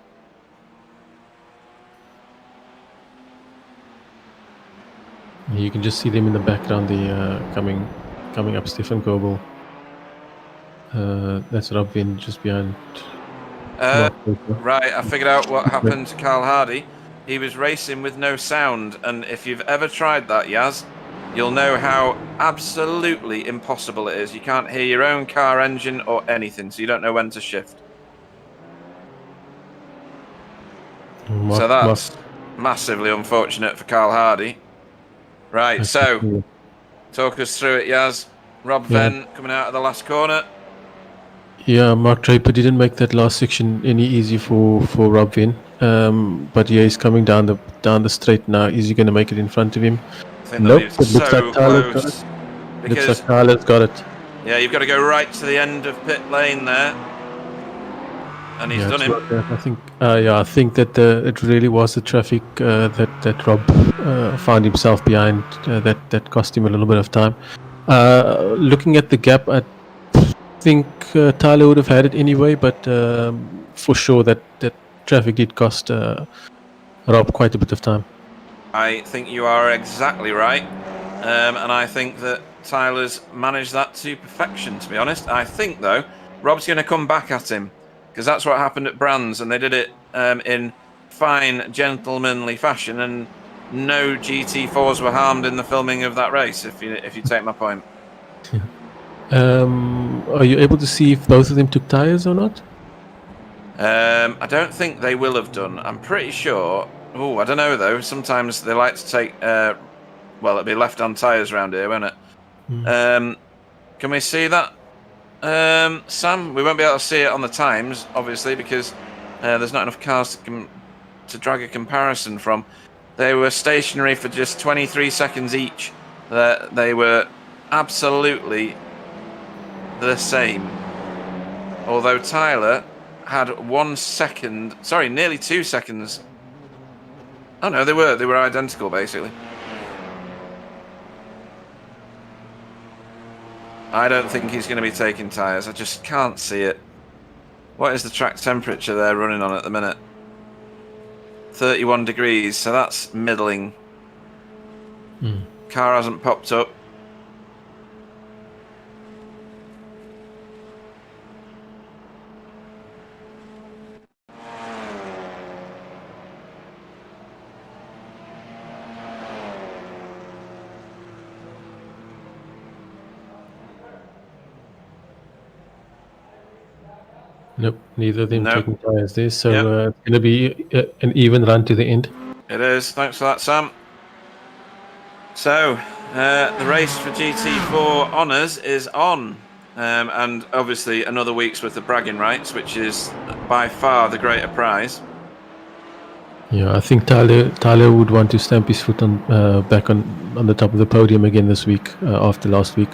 You can just see them in the background, the coming up Stefan Goebel. That's Rob Venn just behind. Right, I figured out what happened to Carl Hardy. He was racing with no sound, and if you've ever tried that, Yaz, you'll know how absolutely impossible it is. You can't hear your own car engine or anything, so you don't know when to shift. So that's massively unfortunate for Carl Hardy. Right, so talk us through it, Yaz. Rob Venn coming out of the last corner. Yeah, Mark Draper didn't make that last section any easy for Rob Venn. But yeah, he's coming down the straight now. Is he going to make it in front of him? Nope, it looks like Tyler's got it. Looks like Tyler's got it. Yeah, you've got to go right to the end of pit lane there. And he's done him. I think that it really was the traffic that Rob found himself behind that cost him a little bit of time. Looking at the gap, I think Tyler would have had it anyway, but for sure that traffic did cost Rob quite a bit of time. I think you are exactly right, and I think that Tyler's managed that to perfection, to be honest. I think, though, Rob's going to come back at him, because that's what happened at Brands, and they did it in fine, gentlemanly fashion, and no GT4s were harmed in the filming of that race, if you take my point. Are you able to see if both of them took tyres or not? I don't think they will have done. I'm pretty sure. Oh, I don't know though. Sometimes they like to take. Well, it'll be left-hand tyres around here, won't it? Can we see that, Sam? We won't be able to see it on the times, obviously, because there's not enough cars to drag a comparison from. They were stationary for just 23 seconds each. They were absolutely the same. Although Tyler had 1 second, sorry, nearly 2 seconds. Oh no, they were identical basically. I don't think he's going to be taking tyres. I just can't see it. What is the track temperature they're running on at the minute? 31 degrees, so that's middling. Car hasn't popped up. Nope, neither of them taking tyres there, so it's going to be an even run to the end. It is, thanks for that, Sam. So, the race for GT4 Honours is on, and obviously another week's worth of bragging rights, which is by far the greater prize. Yeah, I think Tyler would want to stamp his foot on back on the top of the podium again this week after last week.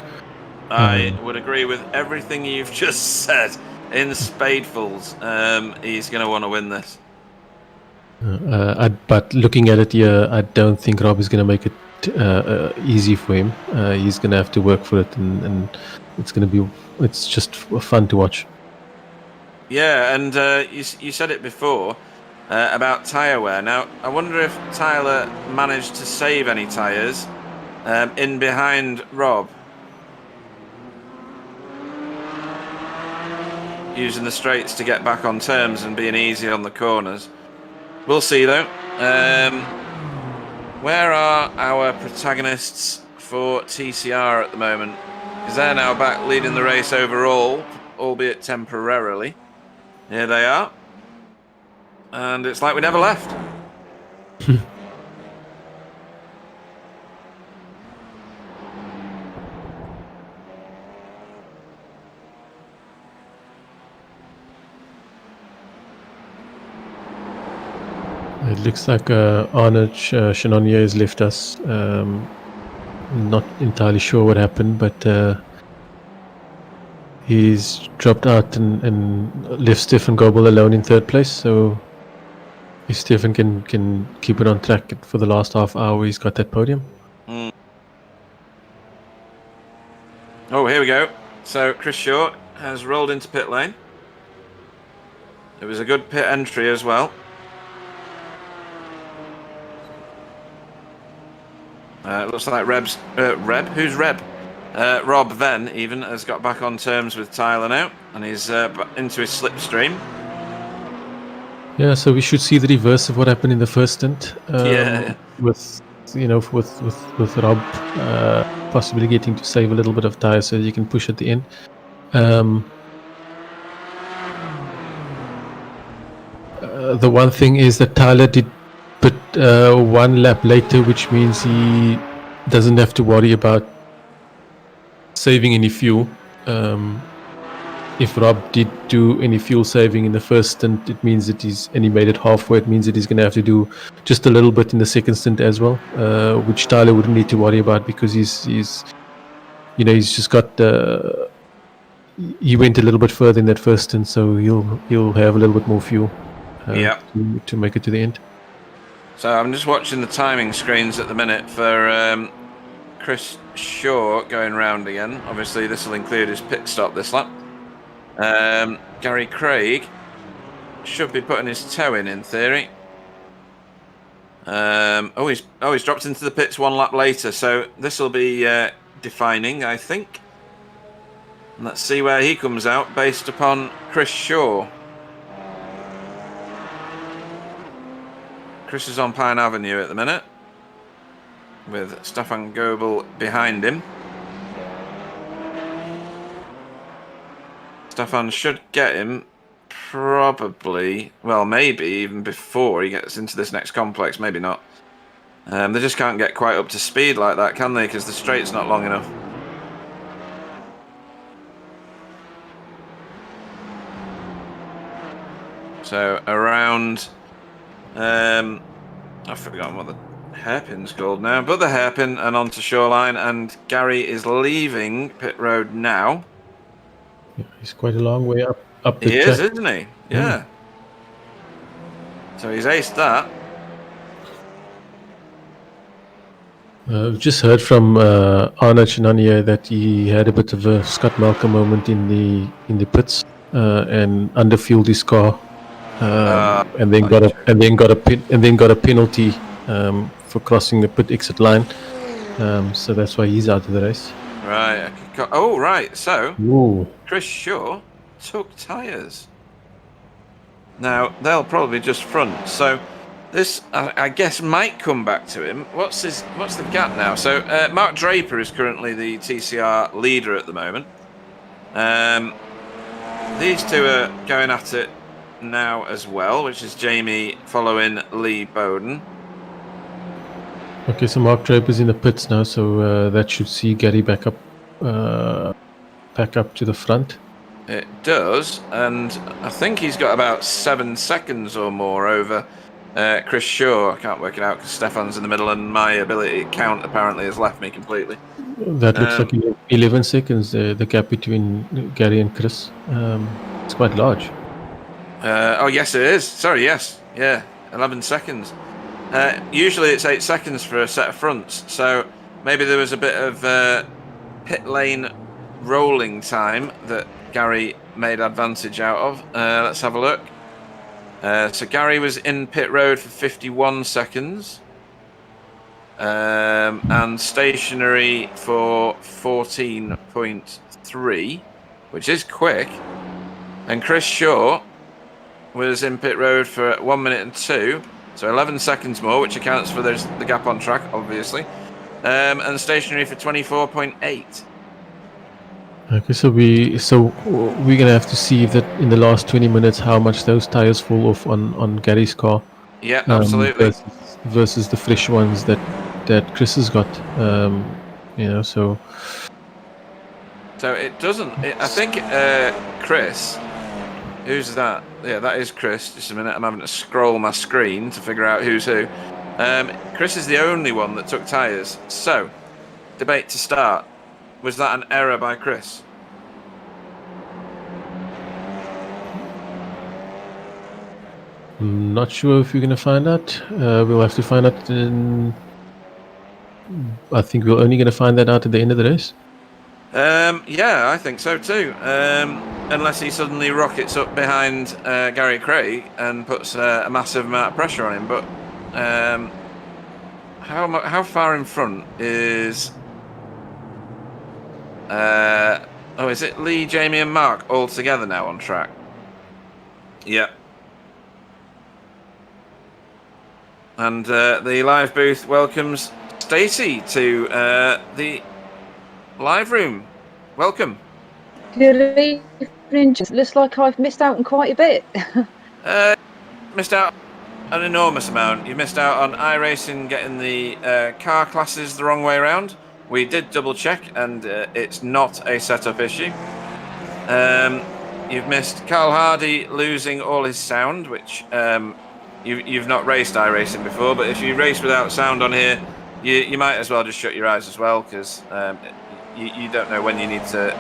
I would agree with everything you've just said. In spadefuls, he's going to want to win this. But looking at it here, I don't think Rob is going to make it easy for him. He's going to have to work for it, and it's going to be just fun to watch. Yeah, and you said it before about tyre wear. Now, I wonder if Tyler managed to save any tyres in behind Rob. Using the straights to get back on terms and being easy on the corners. We'll see, though. Where are our protagonists for TCR at the moment? Because they're now back leading the race overall, albeit temporarily. Here they are. And it's like we never left. It looks like Arnold Chenonier has left us. Not entirely sure what happened, but he's dropped out and left Stefan Goebel alone in third place. So if Stefan can keep it on track for the last half hour, he's got that podium. Oh, here we go. So Chris Shaw has rolled into pit lane. It was a good pit entry as well. Looks like Reb's Reb. Who's Reb? Rob then even has got back on terms with Tyler now, and he's into his slipstream. Yeah, so we should see the reverse of what happened in the first stint. With Rob possibly getting to save a little bit of tire so you can push at the end. The one thing is that Tyler did put one lap later, which means he doesn't have to worry about saving any fuel. If Rob did do any fuel saving in the first stint, it means that he made it halfway. It means that he's going to have to do just a little bit in the second stint as well, which Tyler wouldn't need to worry about because he's just got. He went a little bit further in that first stint, so he'll have a little bit more fuel. To make it to the end. So I'm just watching the timing screens at the minute for Chris Shaw going round again. Obviously, this will include his pit stop this lap. Gary Craig should be putting his toe in theory. He's dropped into the pits one lap later, so this will be defining, I think. And let's see where he comes out based upon Chris Shaw. Chris is on Pine Avenue at the minute, with Stefan Goebel behind him. Stefan should get him probably, well, maybe even before he gets into this next complex, maybe not. They just can't get quite up to speed like that, can they? Because the straight's not long enough. So around... I've forgotten what the hairpin's called now, but the hairpin and onto Shoreline, and Gary is leaving pit road now. Yeah, he's quite a long way up the track. He is, isn't he? Yeah. So he's aced that. We've just heard from Arnold Chenonier that he had a bit of a Scott Malcolm moment in the pits and underfueled his car. And then got a penalty for crossing the pit exit line. So that's why he's out of the race. Right. Oh, right. So Ooh. Chris Shaw took tyres. Now they'll probably just front. So this, I guess, might come back to him. What's the gap now? So Mark Draper is currently the TCR leader at the moment. These two are going at it now as well, which is Jamie following Lee Bowden. Okay, so Mark Draper's in the pits now, so that should see Gary back up to the front. It does, and I think he's got about 7 seconds or more over Chris Shaw. I can't work it out because Stefan's in the middle, and my ability to count apparently has left me completely. That looks like 11 seconds, the gap between Gary and Chris. It's quite large. Oh, yes, it is. Sorry, yes. Yeah, 11 seconds. Usually it's 8 seconds for a set of fronts, so maybe there was a bit of pit lane rolling time that Gary made advantage out of. Let's have a look. So Gary was in pit road for 51 seconds. And stationary for 14.3, which is quick. And Chris Shaw was in pit road for 1 minute and 2, so 11 seconds more, which accounts for the gap on track, obviously. And stationary for 24.8. Okay, so we're gonna have to see that in the last 20 minutes how much those tires fall off on Gary's car. Yeah, absolutely. Versus the fresh ones that Chris has got. So it doesn't. I think Chris. Who's that? Yeah, that is Chris. Just a minute, I'm having to scroll my screen to figure out who's who. Chris is the only one that took tyres. So, debate to start. Was that an error by Chris? I'm not sure if you're going to find out. We'll have to find out. I think we're only going to find that out at the end of the race. Yeah, I think so too. Unless he suddenly rockets up behind Gary Craig and puts a massive amount of pressure on him. But how far in front is? Is it Lee, Jamie, and Mark all together now on track? Yeah. And the live booth welcomes Stacey to the live room. Welcome. Good evening. Looks like I've missed out on quite a bit. Missed out an enormous amount. You missed out on iRacing getting the car classes the wrong way around. We did double check, and it's not a setup issue. You've missed Carl Hardy losing all his sound, which you've not raced iRacing before, but if you race without sound on here, you might as well just shut your eyes as well, because you don't know when you need to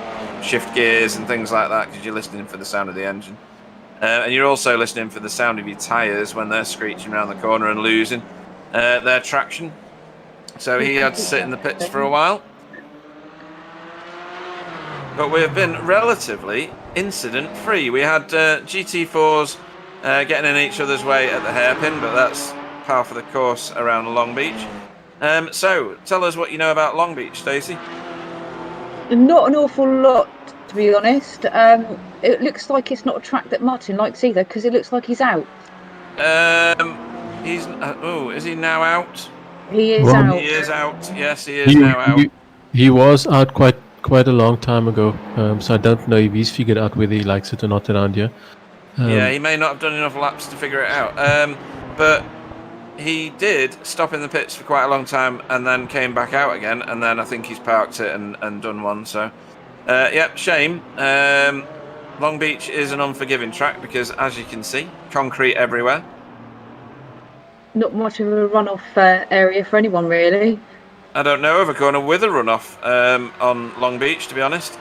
shift gears and things like that, because you're listening for the sound of the engine. And you're also listening for the sound of your tyres when they're screeching around the corner and losing their traction. So he had to sit in the pits for a while. But we've been relatively incident-free. We had GT4s getting in each other's way at the hairpin, but that's par for the course around Long Beach. So, tell us what you know about Long Beach, Stacey. Not an awful lot, to be honest. It looks like it's not a track that Martin likes either, because it looks like he's out. Is he now out? He is out. He is out. Yes, he is now out. He was out quite a long time ago, so I don't know if he's figured out whether he likes it or not around here. Yeah, he may not have done enough laps to figure it out. But he did stop in the pits for quite a long time and then came back out again, and then I think he's parked it and done one. So, shame. Long Beach is an unforgiving track because, as you can see, concrete everywhere. Not much of a runoff area for anyone, really. I don't know of a corner with a runoff on Long Beach, to be honest.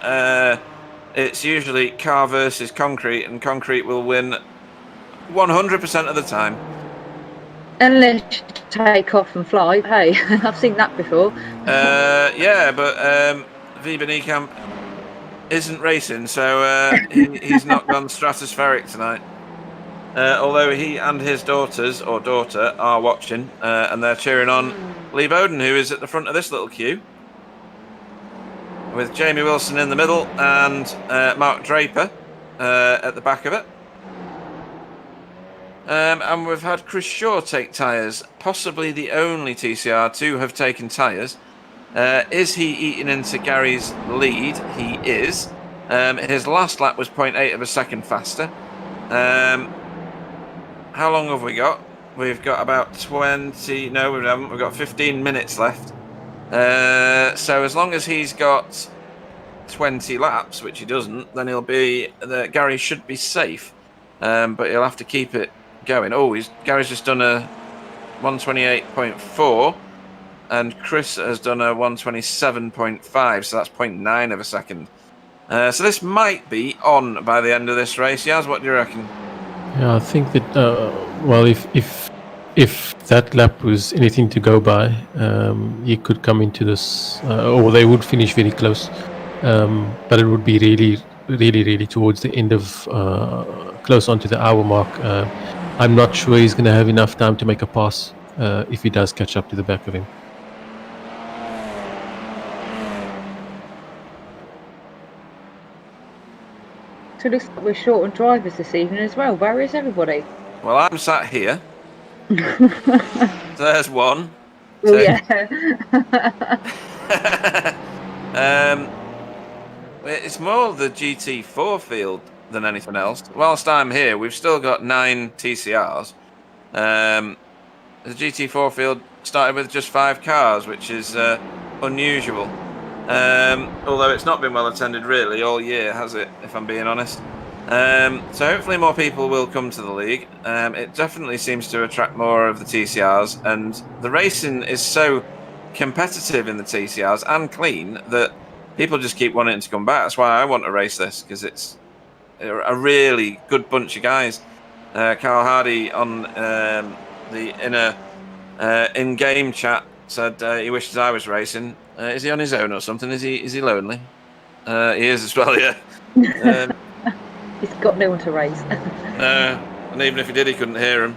It's usually car versus concrete, and concrete will win 100% of the time. Unless you take off and fly. Hey, I've seen that before. Yeah, but Wiebe Niekamp isn't racing, so he's not gone stratospheric tonight. Although he and his daughter are watching, and they're cheering on Lee Bowden, who is at the front of this little queue, with Jamie Wilson in the middle and Mark Draper at the back of it. And we've had Chris Shaw take tyres, possibly the only TCR to have taken tyres. Is he eating into Gary's lead? He is. His last lap was 0.8 of a second faster. How long have we got? We've got about 20... No, we haven't. We've got 15 minutes left. So as long as he's got 20 laps, which he doesn't, then Gary should be safe. But he'll have to keep it going. Gary's just done a 128.4, and Chris has done a 127.5, so that's 0.9 of a second. So this might be on by the end of this race. Yaz, what do you reckon? Yeah, I think that if that lap was anything to go by, he could come into this, or they would finish very close. But it would be really towards the end of close onto the hour mark. I'm not sure he's going to have enough time to make a pass if he does catch up to the back of him. So it looks like we're short on drivers this evening as well. Where is everybody? Well, I'm sat here. There's one. Oh, yeah. It's more the GT4 field than anything else. Whilst I'm here, we've still got 9 TCRs. The GT4 field started with just 5 cars, which is unusual. Although it's not been well attended really all year, has it, if I'm being honest? So hopefully more people will come to the league. It definitely seems to attract more of the TCRs, and the racing is so competitive in the TCRs and clean that people just keep wanting to come back. That's why I want to race this, because it's a really good bunch of guys. Carl Hardy on the inner in-game chat said he wishes I was racing. Is he on his own or something? Is he lonely? He is as well, yeah. He's got no one to race. And even if he did, he couldn't hear him.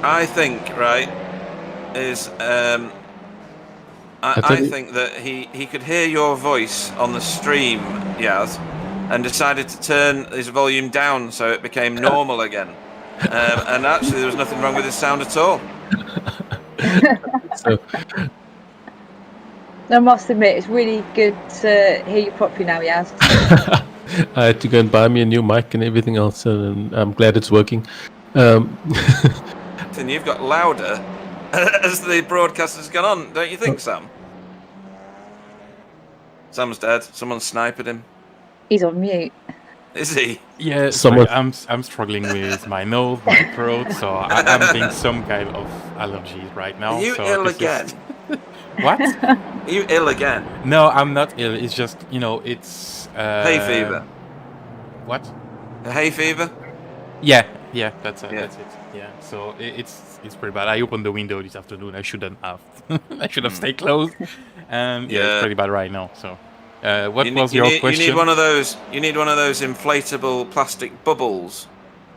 I think, right, is I think that he could hear your voice on the stream, Yaz, and decided to turn his volume down so it became normal again. And actually, there was nothing wrong with his sound at all. So, I must admit, it's really good to hear you properly now, Yaz. I had to go and buy me a new mic and everything else, and I'm glad it's working. And you've got louder as the broadcast has gone on, don't you think, Sam? Sam's dead. Someone sniped him. He's on mute. Is he? Yeah, sorry, I'm struggling with my nose, my throat, so I'm having some kind of allergies right now. Are you so ill again? What? Are you ill again? No, I'm not ill. It's just, it's... hay fever. What? Hay fever? Yeah, that's it. Yeah. That's it. Yeah, so it's pretty bad. I opened the window this afternoon. I shouldn't have. I should have stayed closed. Yeah, it's pretty bad right now. So, what was your question? You need one of those. You need one of those inflatable plastic bubbles,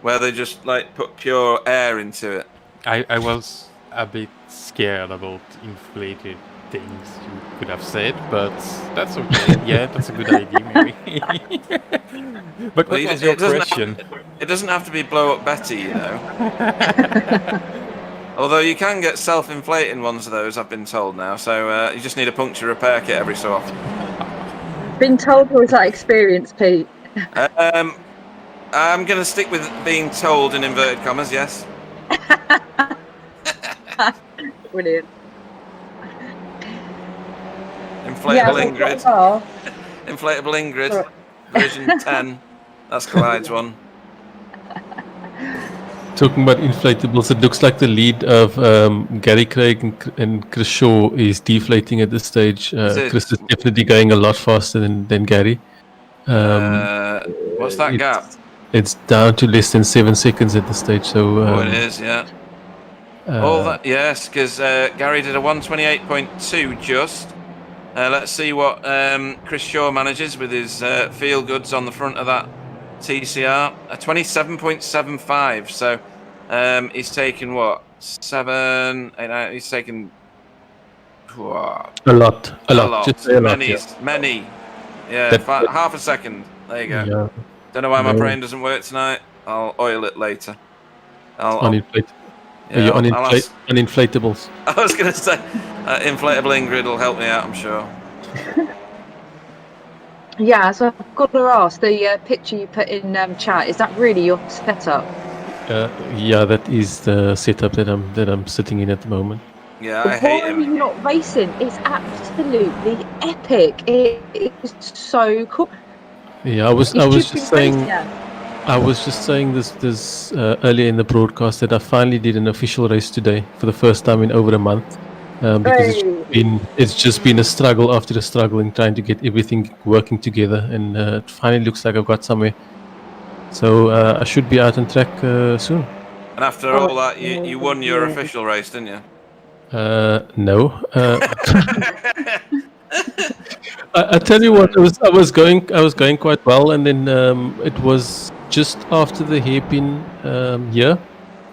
where they just like put pure air into it. I was a bit scared about inflated things you could have said, but that's okay. Yeah, that's a good idea, Mary. But what was your question? It doesn't have to be blow up Betty, you know. Although you can get self-inflating ones of those, I've been told now. So you just need a puncture repair kit every so often. Been told, or is that experience, Pete? I'm going to stick with being told in inverted commas, yes. Brilliant. Inflatable Ingrid. Inflatable Ingrid. Version 10. That's Clyde's one. Talking about inflatables, it looks like the lead of Gary Craig and Chris Shaw is deflating at this stage. Chris is definitely going a lot faster than Gary. What's that gap? It's down to less than 7 seconds at this stage. So it is, yeah. All that, yes, because Gary did a 128.2 just. Let's see what Chris Shaw manages with his feel goods on the front of that TCR. A 27.75. So he's taken what? 7, 8, 9, he's taken what? A lot. Just a lot, many. Yeah, half a second. There you go. Yeah. Don't know why my brain doesn't work tonight. I'll oil it later. Uninflatables. I was going to say, inflatable Ingrid will help me out, I'm sure. Yeah, so I've got to ask, the picture you put in chat, is that really your setup? Yeah, that is the setup that I'm sitting in at the moment. Yeah, I hate him. Why are you not racing? It's absolutely epic. It is so cool. Yeah, I was just saying this earlier in the broadcast that I finally did an official race today for the first time in over a month. Because it's just been a struggle after a struggle in trying to get everything working together, and it finally looks like I've got somewhere. So I should be out on track soon. And after all that, you won your official race, didn't you? No. I tell you what, I was going quite well, and then it was just after the hairpin here.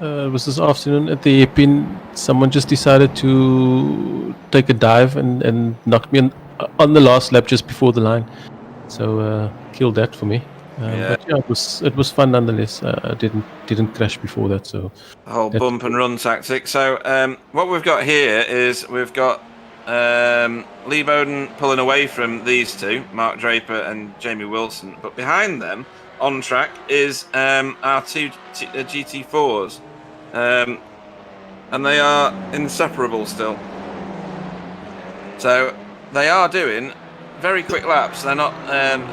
It was this afternoon at the hairpin. Someone just decided to take a dive and knocked me on the last lap just before the line. So killed that for me. But yeah, it was fun nonetheless. I didn't crash before that. So the whole bump and run tactic. So what we've got here is we've got Lee Bowden pulling away from these two, Mark Draper and Jamie Wilson. But behind them, on track, is our two GT4s. And they are inseparable still. So they are doing very quick laps. They're not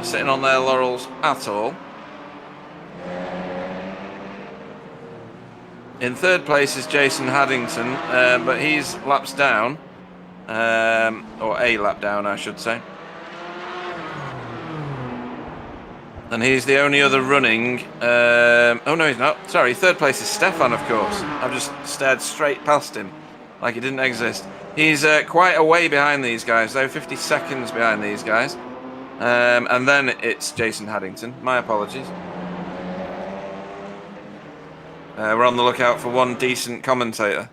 sitting on their laurels at all. In third place is Jason Haddington, but he's laps down. Or a lap down, I should say. And he's the only other running. Oh no, he's not. Sorry, third place is Stefan, of course. I've just stared straight past him, like he didn't exist. He's quite a way behind these guys, though, 50 seconds behind these guys. And then it's Jason Haddington. My apologies. We're on the lookout for one decent commentator.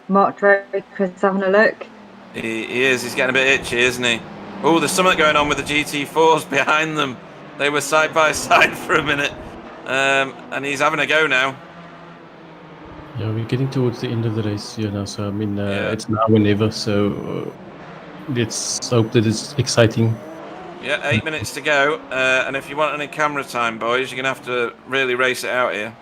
Mark Draper's having a look. He is. He's getting a bit itchy, isn't he? Oh, there's something going on with the GT4s behind them. They were side by side for a minute. And he's having a go now. Yeah, we're getting towards the end of the race here now. So, I mean, it's now or never. So, let's hope that it's exciting. Yeah, 8 minutes to go. And if you want any camera time, boys, you're going to have to really race it out here.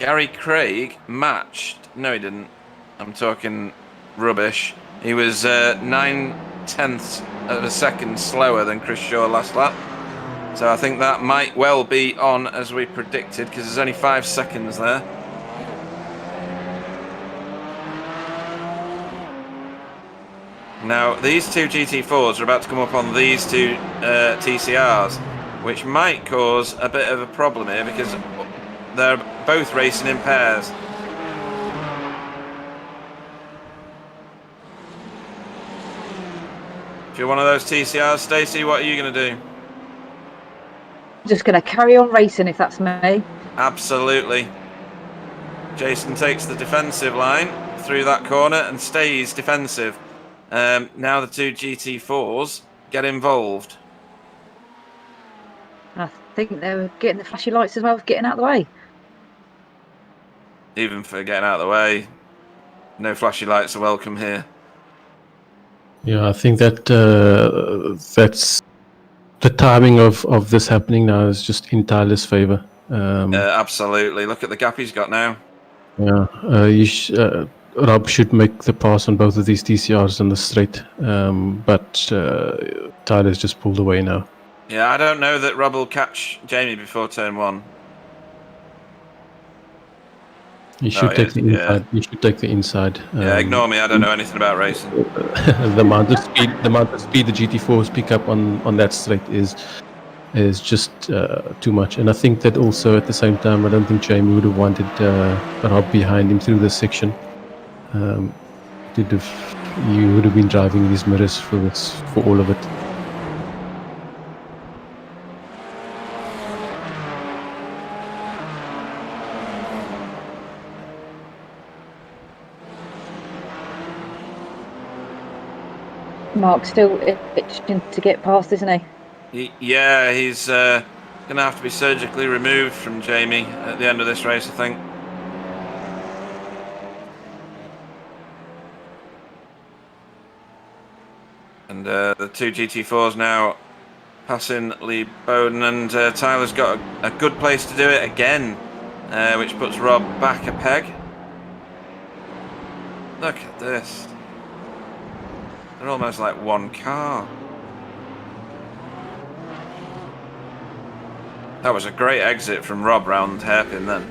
Gary Craig matched. No, he didn't. I'm talking rubbish. He was 9/10 of a second slower than Chris Shaw last lap. So I think that might well be on as we predicted, because there's only 5 seconds there. Now, these two GT4s are about to come up on these two TCRs, which might cause a bit of a problem here, because they're both racing in pairs. If you're one of those TCRs, Stacey, what are you going to do? Just going to carry on racing if that's me. Absolutely. Jason takes the defensive line through that corner and stays defensive. Now the two GT4s get involved. I think they were getting the flashy lights as well as getting out of the way. Even for getting out of the way, no flashy lights are welcome here. Yeah, I think that that's the timing of this happening now is just in Tyler's favour. Absolutely. Look at the gap he's got now. Yeah, Rob should make the pass on both of these TCRs on the straight, but Tyler's just pulled away now. Yeah, I don't know that Rob will catch Jamie before turn 1. You should take the inside. You should take the inside. Yeah, ignore me. I don't know anything about racing. The amount of speed the GT4s pick up on that straight is just too much. And I think that also at the same time, I don't think Jamie would have wanted Rob behind him through this section. You would have been driving these mirrors for all of it. Mark's still itching to get past, isn't he? Yeah, he's going to have to be surgically removed from Jamie at the end of this race, I think. And the two GT4s now passing Lee Bowden, and Tyler's got a good place to do it again, which puts Rob back a peg. Look at this. They're almost like one car. That was a great exit from Rob round hairpin then.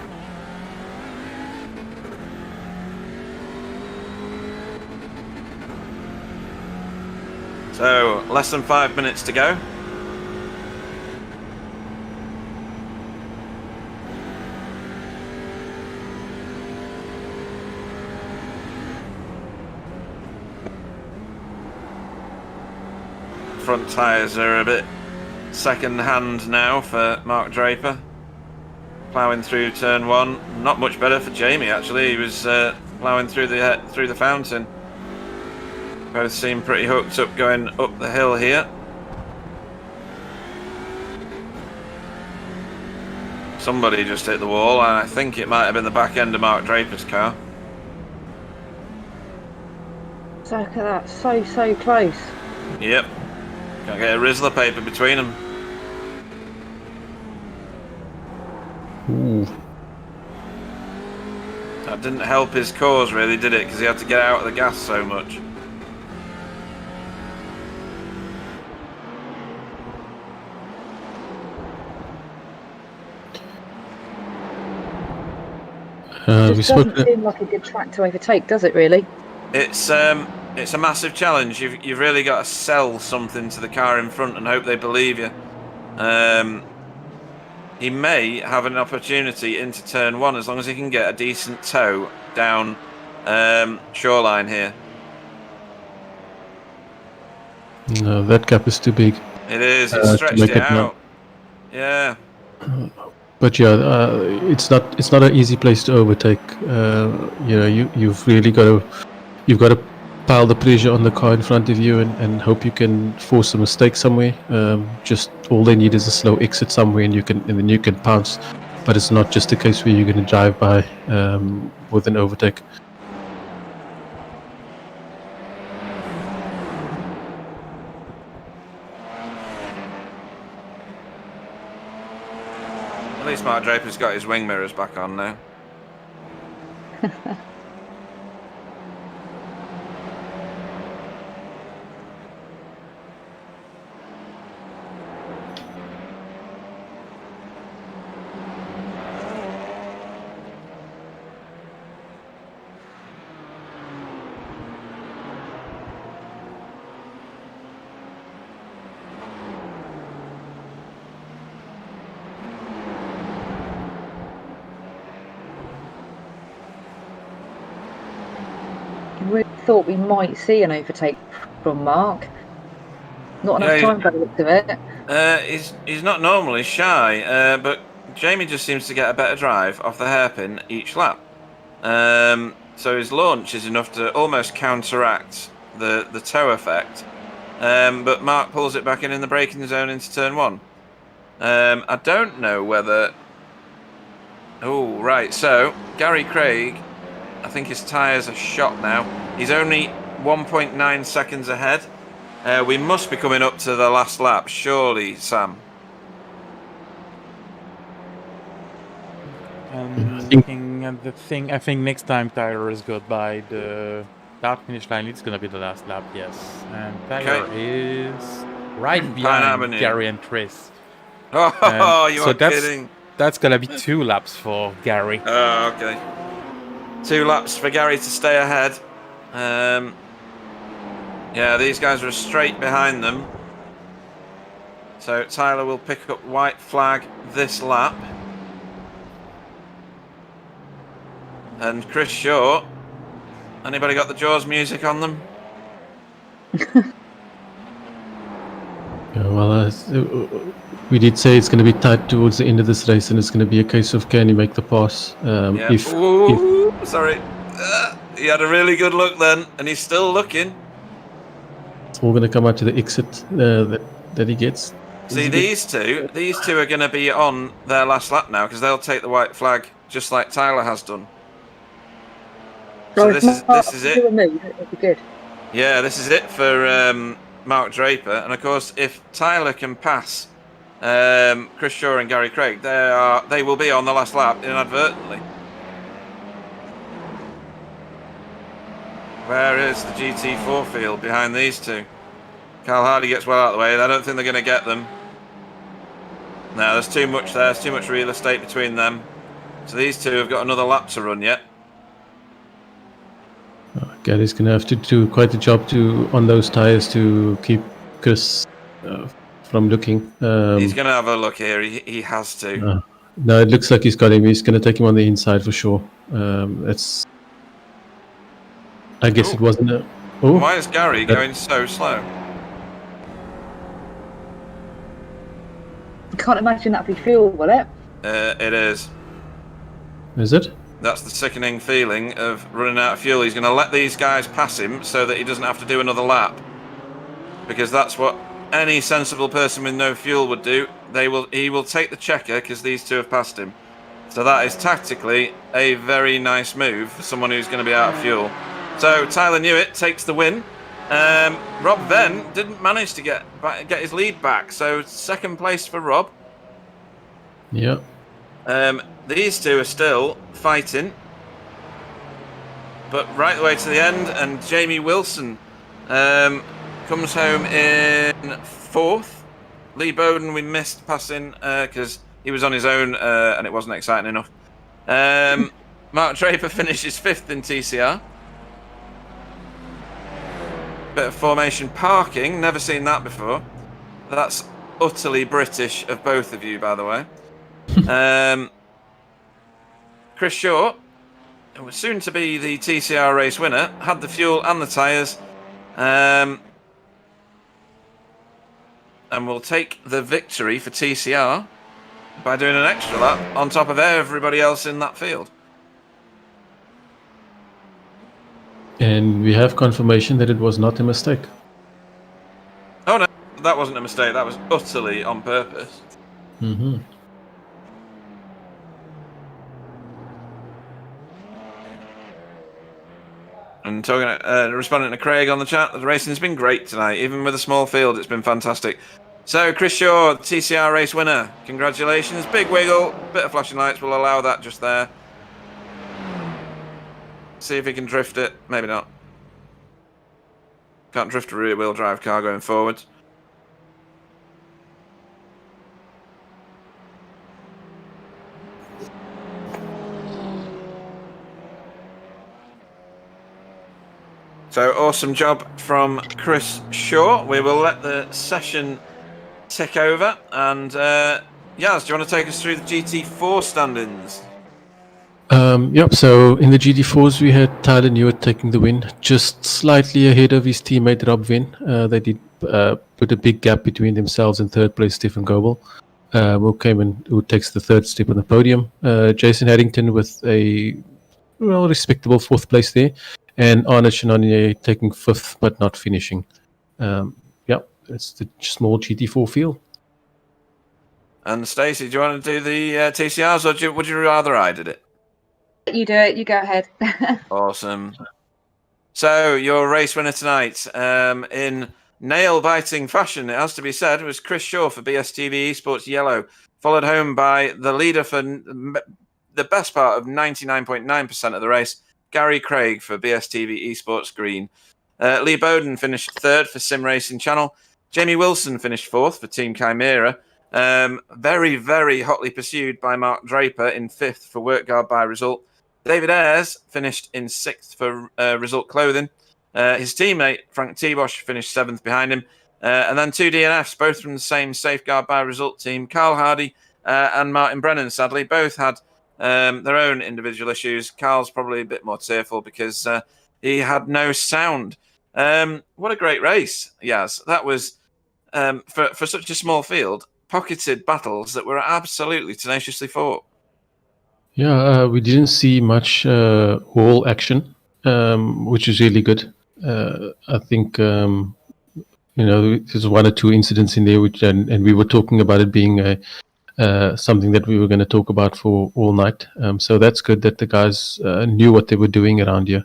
So, less than 5 minutes to go. front tyres are a bit second hand now for Mark Draper. Ploughing through turn 1. Not much better for Jamie, actually. He was ploughing through the fountain. Both seem pretty hooked up going up the hill here. Somebody just hit the wall, and I think it might have been the back end of Mark Draper's car. So look at that, so close. Yep. Can't get a Rizzler paper between them. Ooh. That didn't help his cause, really, did it? Because he had to get out of the gas so much. It doesn't seem like a good track to overtake, does it? Really? It's a massive challenge. You've really got to sell something to the car in front and hope they believe you. He may have an opportunity into turn 1 as long as he can get a decent tow down shoreline here. No, that gap is too big. It is. It's stretched it out. Yeah. But yeah, it's not an easy place to overtake. You've really got to pile the pressure on the car in front of you and hope you can force a mistake somewhere. Just all they need is a slow exit somewhere, and then you can pounce. But it's not just a case where you're going to drive by with an overtake. At least Mark Draper's got his wing mirrors back on now. We thought we might see an overtake from Mark. Not enough time by the looks of it. He's not normally shy, but Jamie just seems to get a better drive off the hairpin each lap. So his launch is enough to almost counteract the tow effect. But Mark pulls it back in the braking zone into turn 1. I don't know whether... Oh, right. So Gary Craig, I think his tyres are shot now. He's only 1.9 seconds ahead. We must be coming up to the last lap, surely, Sam. Looking at the thing, I think next time Tyler is got by the start finish line, it's gonna be the last lap, yes. And Tyler is right behind Gary and Chris. Oh, you are kidding. That's gonna be 2 laps for Gary. Oh, okay. 2 laps for Gary to stay ahead. Yeah, these guys are straight behind them. So Tyler will pick up white flag this lap. And Chris Shaw. Anybody got the Jaws music on them? Well, we did say it's going to be tight towards the end of this race, and it's going to be a case of can you make the pass. Yeah. Sorry. He had a really good look then, and he's still looking. It's all going to come out to the exit that he gets. See, these two are going to be on their last lap now because they'll take the white flag just like Tyler has done. So this is it. It'd be good. Yeah, this is it for Mark Draper, and of course, if Tyler can pass Chris Shaw and Gary Craig, they will be on the last lap inadvertently. Where is the GT4 field behind these two? Carl Hardy gets well out of the way. I don't think they're going to get them. No, there's too much there. There's too much real estate between them. So these two have got another lap to run yet. Gary's going to have to do quite a job on those tyres to keep Chris from looking. He's going to have a look here. He has to. No, it looks like he's got him. He's going to take him on the inside for sure. I guess it wasn't a... Why is Gary going so slow? can't imagine that'd be fuel, will it? It is. Is it? That's the sickening feeling of running out of fuel. He's going to let these guys pass him so that he doesn't have to do another lap. Because that's what any sensible person with no fuel would do. He will take the checker because these two have passed him. So that is tactically a very nice move for someone who's going to be out of fuel. So Tyler Newitt takes the win. Rob Venn didn't manage to get his lead back. So second place for Rob. Yeah. These two are still fighting, but right the way to the end, and Jamie Wilson comes home in 4th. Lee Bowden we missed passing because he was on his own and it wasn't exciting enough. Mark Draper finishes 5th in TCR. Bit of formation parking, never seen that before. That's utterly British of both of you, by the way. Chris Shaw, who was soon to be the TCR race winner, had the fuel and the tyres, and will take the victory for TCR by doing an extra lap on top of everybody else in that field. And we have confirmation that it was not a mistake. Oh no, that wasn't a mistake, that was utterly on purpose. Mm-hmm. And responding to Craig on the chat, the racing's been great tonight. Even with a small field, it's been fantastic. So, Chris Shaw, TCR race winner. Congratulations. Big wiggle, bit of flashing lights. We'll allow that just there. See if he can drift it. Maybe not. Can't drift a rear-wheel drive car going forward. So awesome job from Chris Shaw. We will let the session tick over. And Yaz, do you want to take us through the GT4 standings? Yep, so in the GT4s we had Tyler Newitt taking the win, just slightly ahead of his teammate Rob Venn. They did put a big gap between themselves and third place Stephen Goebel, who takes the third step on the podium. Jason Haddington with a respectable 4th place there. And Arne Chenanier taking 5th, but not finishing. It's the small GT4 field. And Stacey, do you want to do the TCRs, or would you rather I did it? You do it. You go ahead. Awesome. So your race winner tonight, in nail-biting fashion, it has to be said, was Chris Shaw for BSTV Esports Yellow, followed home by the leader for the best part of 99.9% of the race, Gary Craig for BSTV Esports Green. Lee Bowden finished 3rd for Sim Racing Channel. Jamie Wilson finished 4th for Team Chimera. Very, very hotly pursued by Mark Draper in 5th for Work Guard by Result. David Ayres finished in 6th for Result Clothing. His teammate, Frank T-Bosch, finished 7th behind him. And then 2 DNFs, both from the same Safeguard by Result team. Carl Hardy and Martin Brennan, sadly, both had their own individual issues. Carl's probably a bit more tearful because he had no sound. What a great race, Yaz. That was, for such a small field, pocketed battles that were absolutely tenaciously fought. Yeah, we didn't see much wall action, which is really good. I think, there's 1 or 2 incidents in there, and we were talking about it being something that we were going to talk about for all night. So that's good that the guys knew what they were doing around here.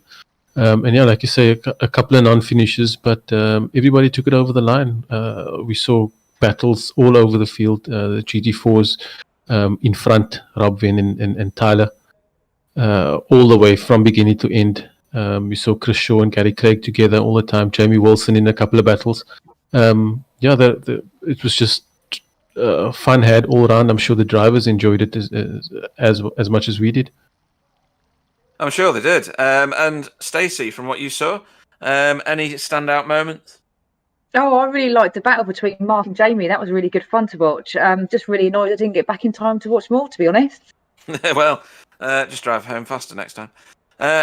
And yeah, like you say, a couple of non-finishes, but everybody took it over the line. We saw battles all over the field. The GT4s in front, Rob Venn and Tyler, all the way from beginning to end. We saw Chris Shaw and Gary Craig together all the time. Jamie Wilson in a couple of battles. It was just fun had all around. I'm sure the drivers enjoyed it as much as we did. I'm sure they did. And Stacey, from what you saw, any standout moments? Oh, I really liked the battle between Mark and Jamie. That was really good fun to watch. Just really annoyed I didn't get back in time to watch more, to be honest. Well, just drive home faster next time.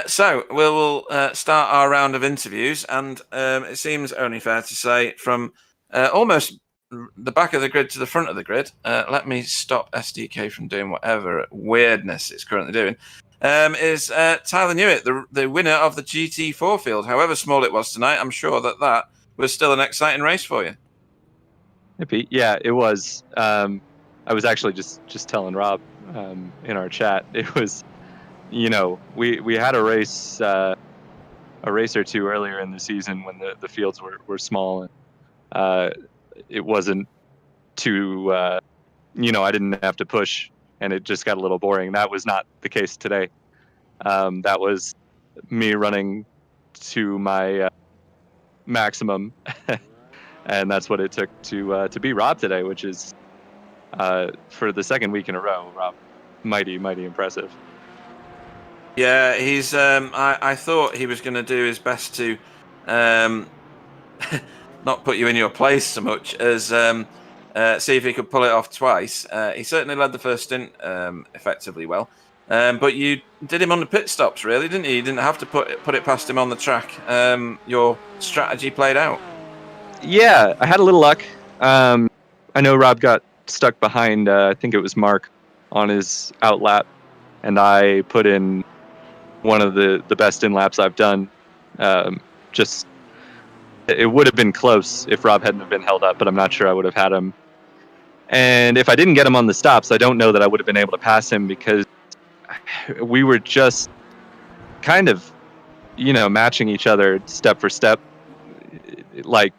So we'll start our round of interviews, and it seems only fair to say from almost the back of the grid to the front of the grid. Let me stop SDK from doing whatever weirdness it's currently doing. Is Tyler Newitt, the winner of the GT4 field. However small it was tonight, I'm sure that was still an exciting race for you. Hey, Pete. Yeah, it was. I was actually just telling Rob in our chat. It was, we had a race or two earlier in the season when the fields were small, and it wasn't too, I didn't have to push, and it just got a little boring. That was not the case today. That was me running to my maximum, and that's what it took to beat Rob today, which is for the second week in a row. Rob, mighty impressive. Yeah, he's. I thought he was going to do his best to not put you in your place so much as see if he could pull it off twice. He certainly led the first stint effectively well, but you did him on the pit stops, really, didn't you? You didn't have to put it past him on the track. Your strategy played out. Yeah, I had a little luck. I know Rob got stuck behind, I think it was Mark, on his out lap, and I put in one of the best in laps I've done. It would have been close if Rob hadn't have been held up, but I'm not sure I would have had him. And if I didn't get him on the stops, I don't know that I would have been able to pass him, because we were just kind of, matching each other step for step. Like,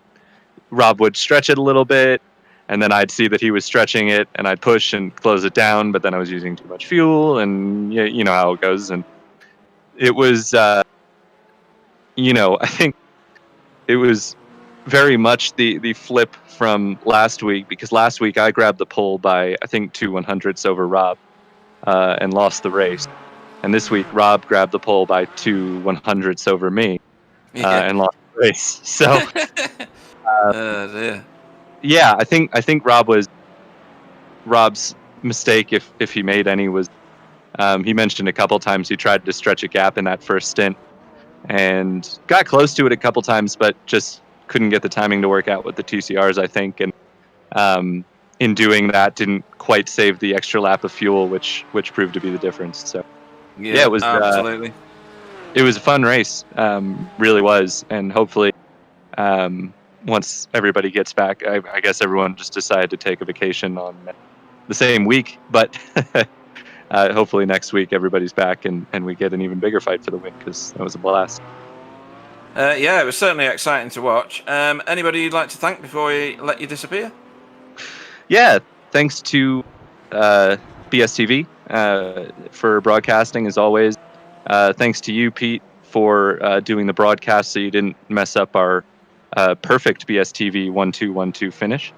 Rob would stretch it a little bit, and then I'd see that he was stretching it, and I'd push and close it down, but then I was using too much fuel, and you know how it goes. And it was, I think it was very much the flip from last week, because last week I grabbed the pole by, I think, 2 100ths over Rob and lost the race. And this week, Rob grabbed the pole by 2 100ths over me and lost the race. So, yeah, I think Rob's mistake, if he made any, was he mentioned a couple times he tried to stretch a gap in that first stint and got close to it a couple times, but just couldn't get the timing to work out with the TCRs, I think. And in doing that, didn't quite save the extra lap of fuel, which proved to be the difference. So, yeah, it was absolutely. It was a fun race, really was, and hopefully, once everybody gets back, I guess everyone just decided to take a vacation on the same week, but hopefully next week everybody's back and we get an even bigger fight for the win, because that was a blast. Yeah, it was certainly exciting to watch. Anybody you'd like to thank before we let you disappear? Yeah, thanks to BSTV for broadcasting, as always. Thanks to you, Pete, for doing the broadcast so you didn't mess up our perfect BSTV 1-2-1-2 finish.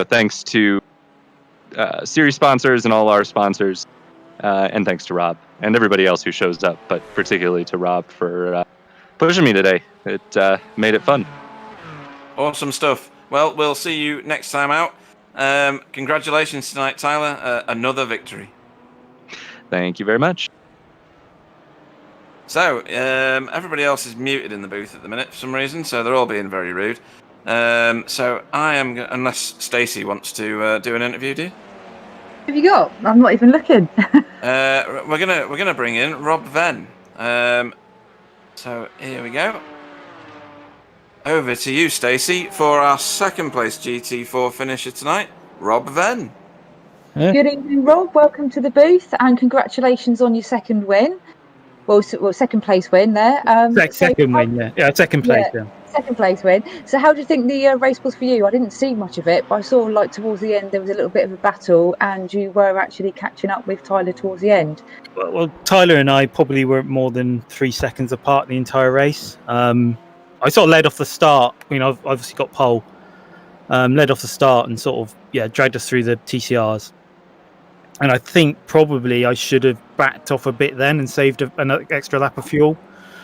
Thanks to series sponsors and all our sponsors, and thanks to Rob and everybody else who shows up, but particularly to Rob for pushing me today. It made it fun. Awesome stuff. Well, we'll see you next time out. Congratulations tonight, Tyler. Another victory. Thank you very much. So, everybody else is muted in the booth at the minute for some reason, so they're all being very rude. So I am, unless Stacey wants to do an interview, do you? What have you got? I'm not even looking. We're gonna bring in Rob Venn. So here we go. Over to you, Stacey, for our second place GT4 finisher tonight, Rob Venn. Yeah. Good evening, Rob. Welcome to the booth, and congratulations on your second win. Well, second place win there. Second win, yeah. Second place, yeah. Second place win. So how do you think the race was for you? I didn't see much of it, but I saw like towards the end there was a little bit of a battle, and you were actually catching up with Tyler towards the end. Well, Tyler and I probably weren't more than 3 seconds apart the entire race. I sort of led off the start. I've obviously got pole. Led off the start and sort of dragged us through the TCRs. And I think probably I should have backed off a bit then and saved an extra lap of fuel,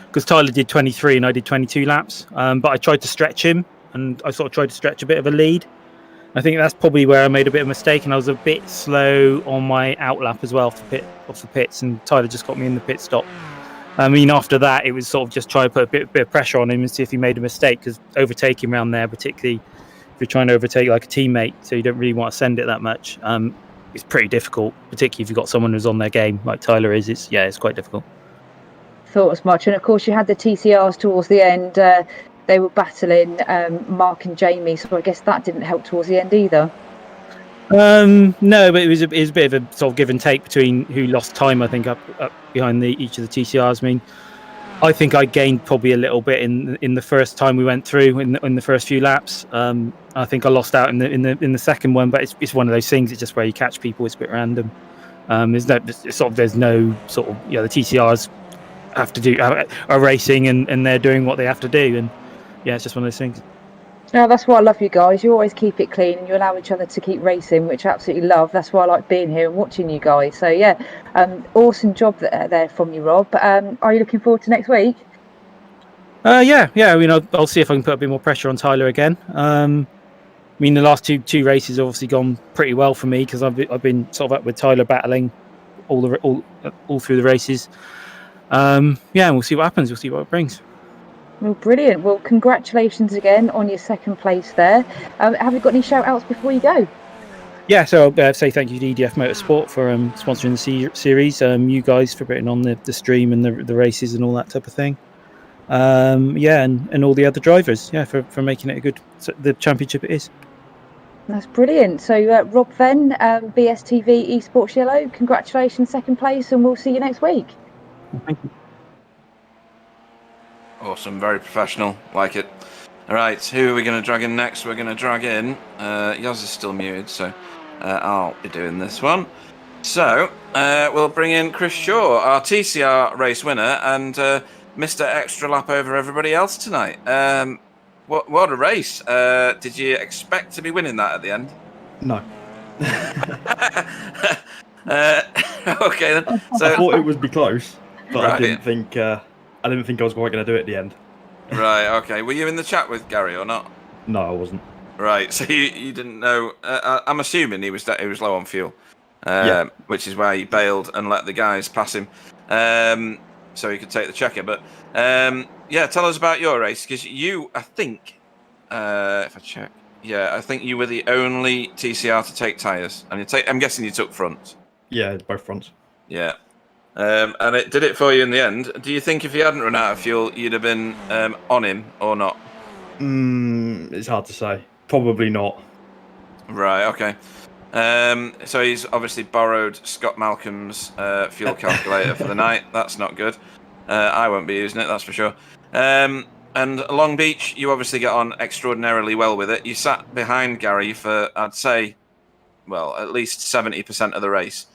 because Tyler did 23 and I did 22 laps. But I tried to stretch him, and I sort of tried to stretch a bit of a lead. I think that's probably where I made a bit of a mistake, and I was a bit slow on my out lap as well off the pits, and Tyler just got me in the pit stop. I mean, after that, it was sort of just try to put a bit of pressure on him and see if he made a mistake, because overtaking around there, particularly if you're trying to overtake like a teammate, so you don't really want to send it that much, it's pretty difficult, particularly if you've got someone who's on their game like Tyler is. It's quite difficult. Thought as much. And of course, you had the TCRs towards the end. They were battling Mark and Jamie, so I guess that didn't help towards the end either. No, but it was a bit of a sort of give and take between who lost time, I think, up behind each of the TCRs. I mean, I think I gained probably a little bit in the first time we went through in the first few laps. I think I lost out in the second one, but it's one of those things. It's just where you catch people. It's a bit random. There's no sort of the TCRs are racing and they're doing what they have to do, and it's just one of those things. No, that's why I love you guys. You always keep it clean and you allow each other to keep racing, which I absolutely love. That's why I like being here and watching you guys. So awesome job there from you, Rob. Are you looking forward to next week? Yeah. I mean, I'll see if I can put a bit more pressure on Tyler again. I mean, the last two races have obviously gone pretty well for me because I've been sort of up with Tyler battling all through the races. And we'll see what happens. We'll see what it brings. Well, brilliant. Well, congratulations again on your second place there. Have you got any shout outs before you go? Yeah, so I'll say thank you to EDF Motorsport for sponsoring the series, you guys for putting on the stream and the races and all that type of thing. And all the other drivers, for making it the championship it is. That's brilliant. So Rob Venn, BSTV Esports Yellow, congratulations, second place, and we'll see you next week. Thank you. Awesome, very professional, like it. All right, who are we going to drag in next? We're going to drag in, Yoz is still muted, so I'll be doing this one. So, we'll bring in Chris Shaw, our TCR race winner, and Mr. Extra Lap over everybody else tonight. What a race. Did you expect to be winning that at the end? No. Okay, then. So, I thought it would be close, but right. I didn't think I was quite going to do it at the end. Right, okay. Were you in the chat with Gary or not? No, I wasn't. Right, so you didn't know. I'm assuming he was low on fuel, which is why he bailed and let the guys pass him, so he could take the checker. But tell us about your race, because you, I think, if I check, I think you were the only TCR to take tyres, and I'm guessing you took fronts. Yeah, both fronts. Yeah. And it did it for you in the end. Do you think if you hadn't run out of fuel, you'd have been on him or not? It's hard to say. Probably not. Right, okay. So he's obviously borrowed Scott Malcolm's fuel calculator for the night. That's not good. I won't be using it, that's for sure. And Long Beach, you obviously get on extraordinarily well with it. You sat behind Gary for, I'd say, well, at least 70% of the race.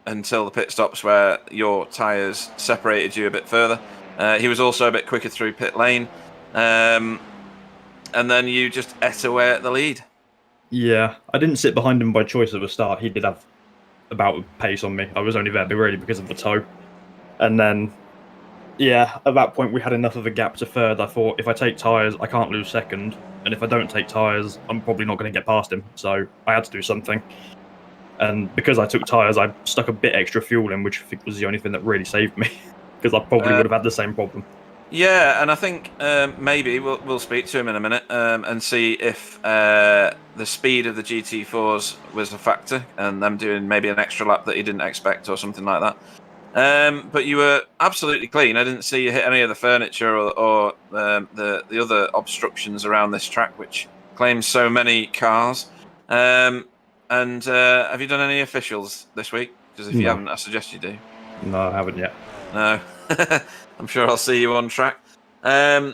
Until the pit stops where your tyres separated you a bit further. He was also a bit quicker through pit lane. And then you just ate away at the lead. Yeah, I didn't sit behind him by choice at the start. He did have about a pace on me. I was only there really because of the tow. And then, at that point we had enough of a gap to third. I thought if I take tyres, I can't lose second. And if I don't take tyres, I'm probably not going to get past him. So I had to do something. And because I took tyres, I stuck a bit extra fuel in, which I think was the only thing that really saved me. Because I probably would have had the same problem. Yeah, and I think maybe we'll speak to him in a minute and see if the speed of the GT4s was a factor, and them doing maybe an extra lap that he didn't expect or something like that. But you were absolutely clean. I didn't see you hit any of the furniture or the other obstructions around this track, which claims so many cars. And have you done any officials this week? Because if you haven't, I suggest you do. No, I haven't yet. No. I'm sure I'll see you on track. I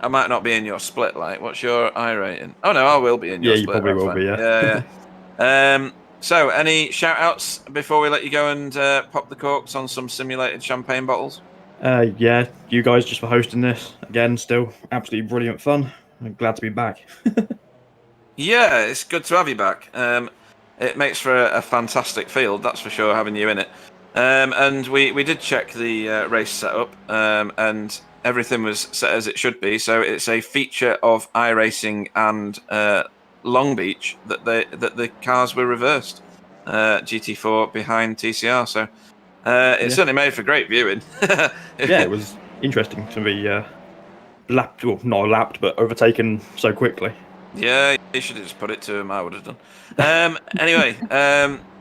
might not be in your split light. What's your I rating? Oh, no, I will be in your split. Yeah, you probably will be, yeah. So, any shout-outs before we let you go and pop the corks on some simulated champagne bottles? You guys just for hosting this. Again, still absolutely brilliant fun. I'm glad to be back. Yeah, it's good to have you back. It makes for a fantastic field, that's for sure, having you in it. And we did check the race setup, and everything was set as it should be. So it's a feature of iRacing and Long Beach that the cars were reversed. GT4 behind TCR. So it certainly made for great viewing. Yeah, it was interesting to be lapped, well, not lapped, but overtaken so quickly. Yeah, you should have just put it to him. I would have done. Anyway,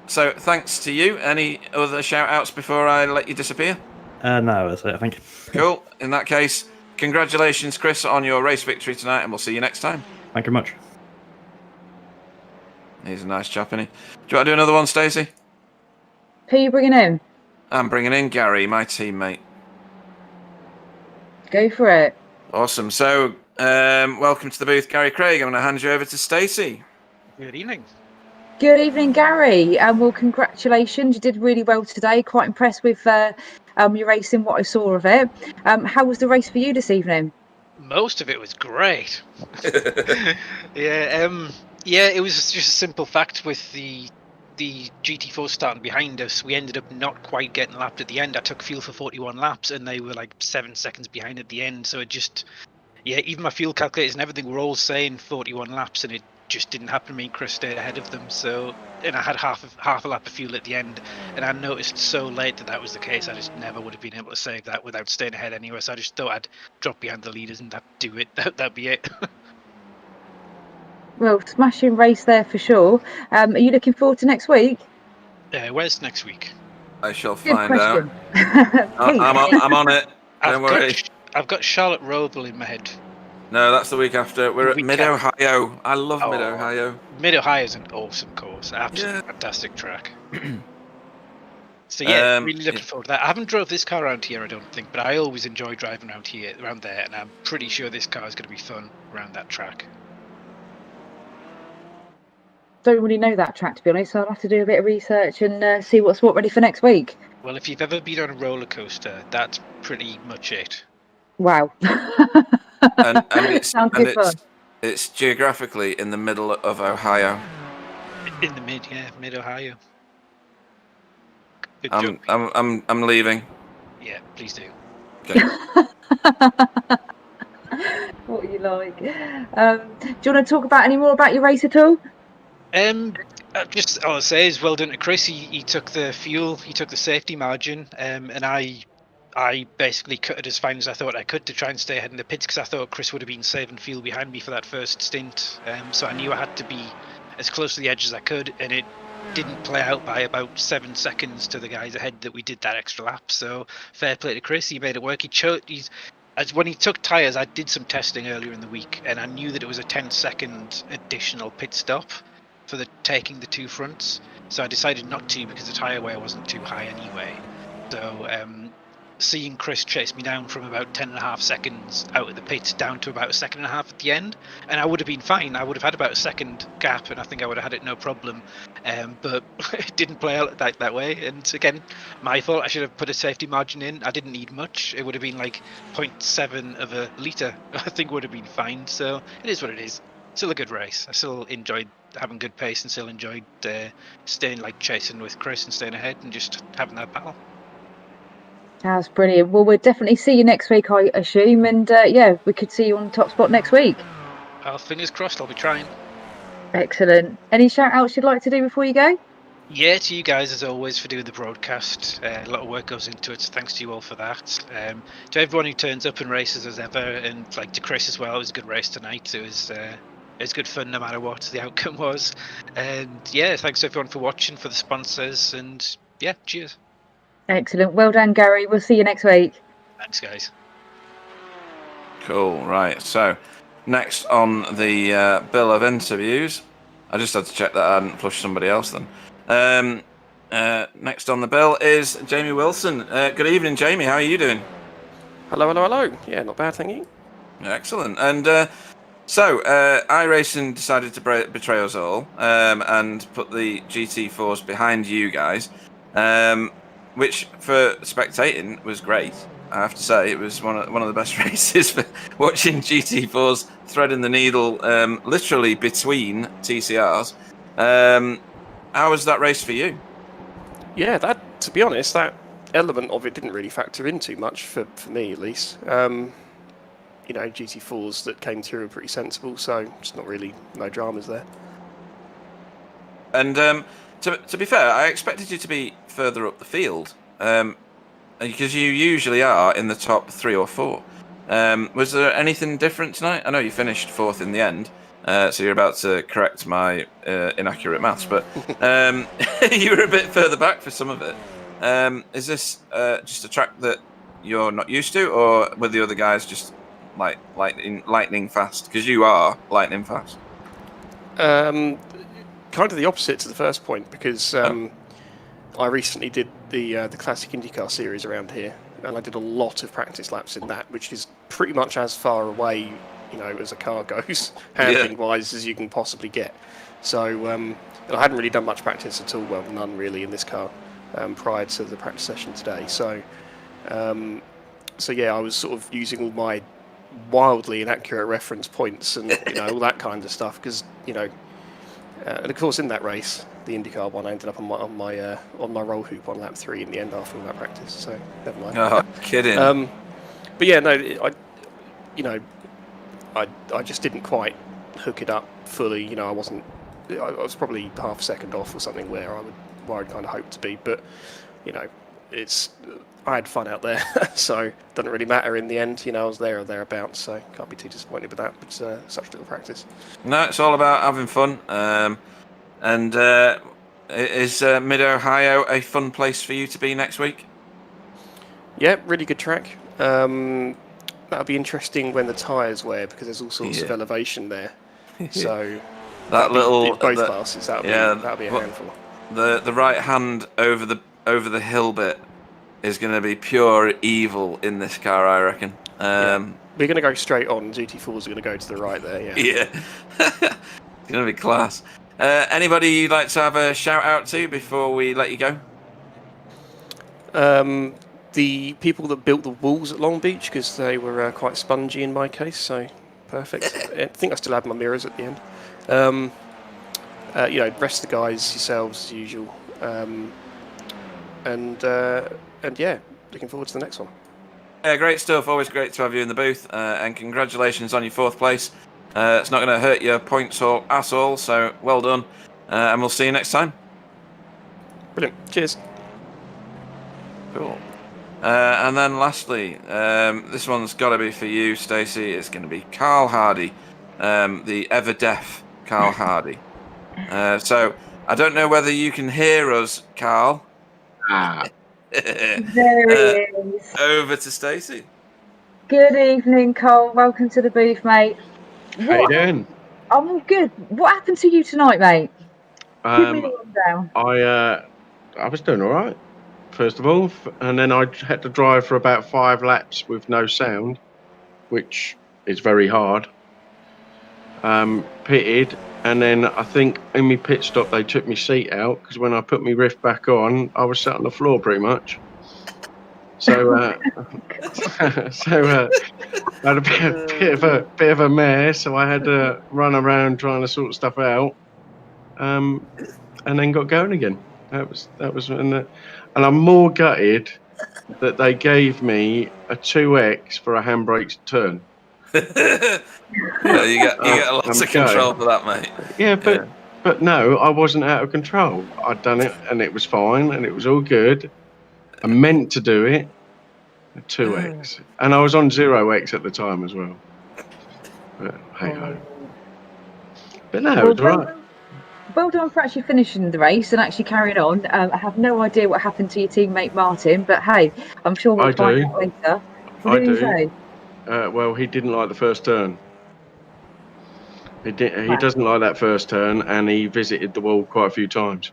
so thanks to you. Any other shout-outs before I let you disappear? No, that's it, I think. Cool. In that case, congratulations, Chris, on your race victory tonight, and we'll see you next time. Thank you much. He's a nice chap, isn't he? Do you want to do another one, Stacey? Who are you bringing in? I'm bringing in Gary, my teammate. Go for it. Awesome. So, welcome to the booth, Gary Craig. I'm going to hand you over to Stacey. Good evening. Good evening, Gary. Well, congratulations. You did really well today. Quite impressed with your racing, what I saw of it. How was the race for you this evening? Most of it was great. Yeah, it was just a simple fact with the GT4 starting behind us. We ended up not quite getting lapped at the end. I took fuel for 41 laps, and they were like 7 seconds behind at the end. So it just, even my fuel calculators and everything were all saying 41 laps, and it just didn't happen to me. Chris stayed ahead of them, so, and I had half a lap of fuel at the end, and I noticed so late that was the case. I just never would have been able to save that without staying ahead anyway. So I just thought I'd drop behind the leaders and that'd do it. That'd be it. Well, smashing race there for sure. Are you looking forward to next week? Where's next week? I shall Good find out. question. I'm on it. Don't worry. I've got Charlotte Roval in my head. No, that's the week after. We're at Week Mid-Ohio. I love Mid-Ohio. Mid-Ohio is an awesome course. Absolutely fantastic track. So really looking forward to that. I haven't drove this car around here, I don't think, but I always enjoy driving around there, and I'm pretty sure this car is going to be fun around that track. Don't really know that track, to be honest, so I'll have to do a bit of research and see what's what ready for next week. Well, if you've ever been on a roller coaster, that's pretty much it. Wow. and Sounds good fun. It's geographically in the middle of Ohio. In the mid-Ohio. Good job. I'm leaving. Yeah, please do. Okay. What you like. Do you want to talk about any more about your race at all? Just all I'll say is well done to Chris. He took the fuel, he took the safety margin, and I basically cut it as fine as I thought I could to try and stay ahead in the pits because I thought Chris would have been saving fuel behind me for that first stint. So I knew I had to be as close to the edge as I could, and it didn't play out by about 7 seconds to the guys ahead that we did that extra lap. So fair play to Chris. He made it work. When he took tyres, I did some testing earlier in the week, and I knew that it was a 10-second additional pit stop for taking the two fronts. So I decided not to because the tyre wear wasn't too high anyway. So seeing Chris chase me down from about 10.5 seconds out of the pit down to about 1.5 seconds at the end, and I would have been fine. I would have had about a second gap, and I think I would have had it no problem. But it didn't play out that way. And again, my fault. I should have put a safety margin in. I didn't need much. It would have been like 0.7 of a litre. I think would have been fine. So it is what it is. Still a good race. I still enjoyed having good pace and still enjoyed staying chasing with Chris and staying ahead and just having that battle. That's brilliant. Well, we'll definitely see you next week, I assume, and we could see you on top spot next week. Well, fingers crossed. I'll be trying. Excellent. Any shout outs you'd like to do before you go? Yeah, to you guys as always for doing the broadcast. A lot of work goes into it, so thanks to you all for that. To everyone who turns up and races as ever, and to Chris as well, it was a good race tonight. It was good fun no matter what the outcome was. And thanks to everyone for watching, for the sponsors, and cheers. Excellent. Well done, Gary. We'll see you next week. Thanks, guys. Cool. Right. So, next on the bill of interviews, I just had to check that I hadn't flushed somebody else then. Next on the bill is Jamie Wilson. Good evening, Jamie. How are you doing? Hello. Yeah, not bad, thank you. Excellent. And so, iRacing decided to betray us all and put the GT4s behind you guys. Which for spectating was great. I have to say it was one of the best races for watching GT4s threading the needle literally between TCRs. How was that race for you? Yeah, to be honest, that element of it didn't really factor in too much for me at least. GT4s that came through were pretty sensible, so just no dramas there. And To be fair, I expected you to be further up the field, because you usually are in the top 3 or 4. Was there anything different tonight? I know you finished 4th in the end, so you're about to correct my inaccurate maths, but you were a bit further back for some of it. Is this just a track that you're not used to, or were the other guys just like lightning fast? Because you are lightning fast. Kind of the opposite to the first point, because I recently did the Classic IndyCar series around here, and I did a lot of practice laps in that, which is pretty much as far away, as a car goes, handling-wise, as you can possibly get. So I hadn't really done much practice at all, well, none really in this car prior to the practice session today. So yeah, I was sort of using all my wildly inaccurate reference points and all that kind of stuff, because and of course in that race, the IndyCar one, I ended up on my roll hoop on lap 3 in the end after all that practice. So never mind. Oh, kidding. But yeah, no, I just didn't quite hook it up fully. I was probably half a second off or something where I'd kind of hoped to be. But I had fun out there, so it doesn't really matter in the end. I was there or thereabouts, so can't be too disappointed with that. But such little practice. No, it's all about having fun. And is Mid-Ohio a fun place for you to be next week? Yeah, really good track. That'll be interesting when the tyres wear, because there's all sorts of elevation there. So that little both classes, that'll be a handful. The right hand over the hill bit is going to be pure evil in this car, I reckon. We're going to go straight on. GT4s are going to go to the right there. Yeah. It's going to be class. Anybody you'd like to have a shout out to before we let you go? The people that built the walls at Long Beach, because they were quite spongy in my case, so perfect. I think I still have my mirrors at the end. Rest of the guys, yourselves as usual, and yeah, looking forward to the next one. Yeah, great stuff. Always great to have you in the booth, and congratulations on your 4th place. It's not going to hurt your points at all, so well done, and we'll see you next time. Brilliant. Cheers. Cool. And then lastly, this one's got to be for you, Stacey. It's going to be Carl Hardy, the ever-deaf Carl Hardy. So I don't know whether you can hear us, Carl. There he is. Over to Stacey. Good evening, Cole. Welcome to the booth, mate. How you doing? I'm all good. What happened to you tonight, mate? Give me the rundown. I was doing all right, first of all, and then I had to drive for about 5 laps with no sound, which is very hard. Pitted, and then I think in my pit stop they took my seat out, because when I put my riff back on, I was sat on the floor pretty much. So, I had a bit of a mess, so I had to run around trying to sort stuff out, and then got going again. That was, and I'm more gutted that they gave me a 2X for a handbrake turn. Yeah, you get a lot of control for that, mate. Yeah, but no, I wasn't out of control. I'd done it, and it was fine, and it was all good. I meant to do it, a 2X, and I was on 0X at the time as well. But hey ho. But no, it was all right. Well done for actually finishing the race and actually carrying on. I have no idea what happened to your teammate Martin, but hey, I'm sure we'll find out later. What did he say? Well, he didn't like the first turn. He doesn't like that first turn, and he visited the wall quite a few times.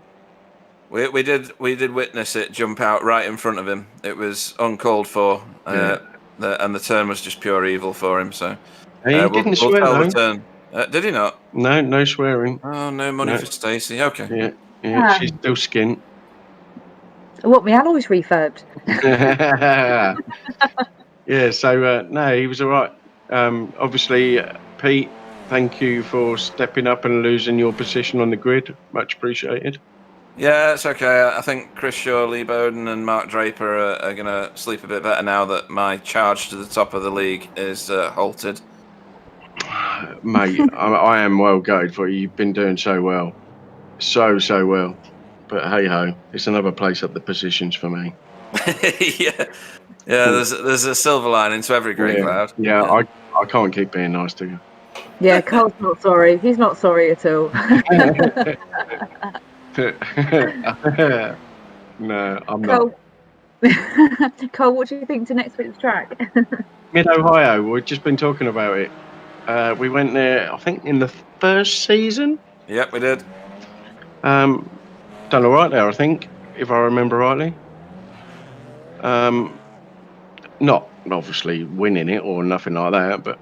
We did witness it jump out right in front of him. It was uncalled for, and the turn was just pure evil for him. So he didn't swear though. The turn. Did he not? No swearing. Oh, no money for Stacey. Okay. Yeah, she's still skint. What, my alloy's refurbed? Yeah, so no, he was all right. Obviously, Pete, thank you for stepping up and losing your position on the grid. Much appreciated. Yeah, it's okay. I think Chris Shaw, Lee Bowden and Mark Draper are going to sleep a bit better now that my charge to the top of the league is halted. Mate, I am well gutted for you. You've been doing so well. So well. But hey ho, it's another place up the positions for me. yeah. There's a silver lining to every grey cloud. Yeah, I can't keep being nice to you. Yeah, Cole's not sorry. He's not sorry at all. No, I'm Cole, not. Cole, what do you think to next week's track? Mid-Ohio, we've just been talking about it. We went there, I think, in the first season. Yep, we did. Done all right there, I think, if I remember rightly. Not obviously winning it or nothing like that, but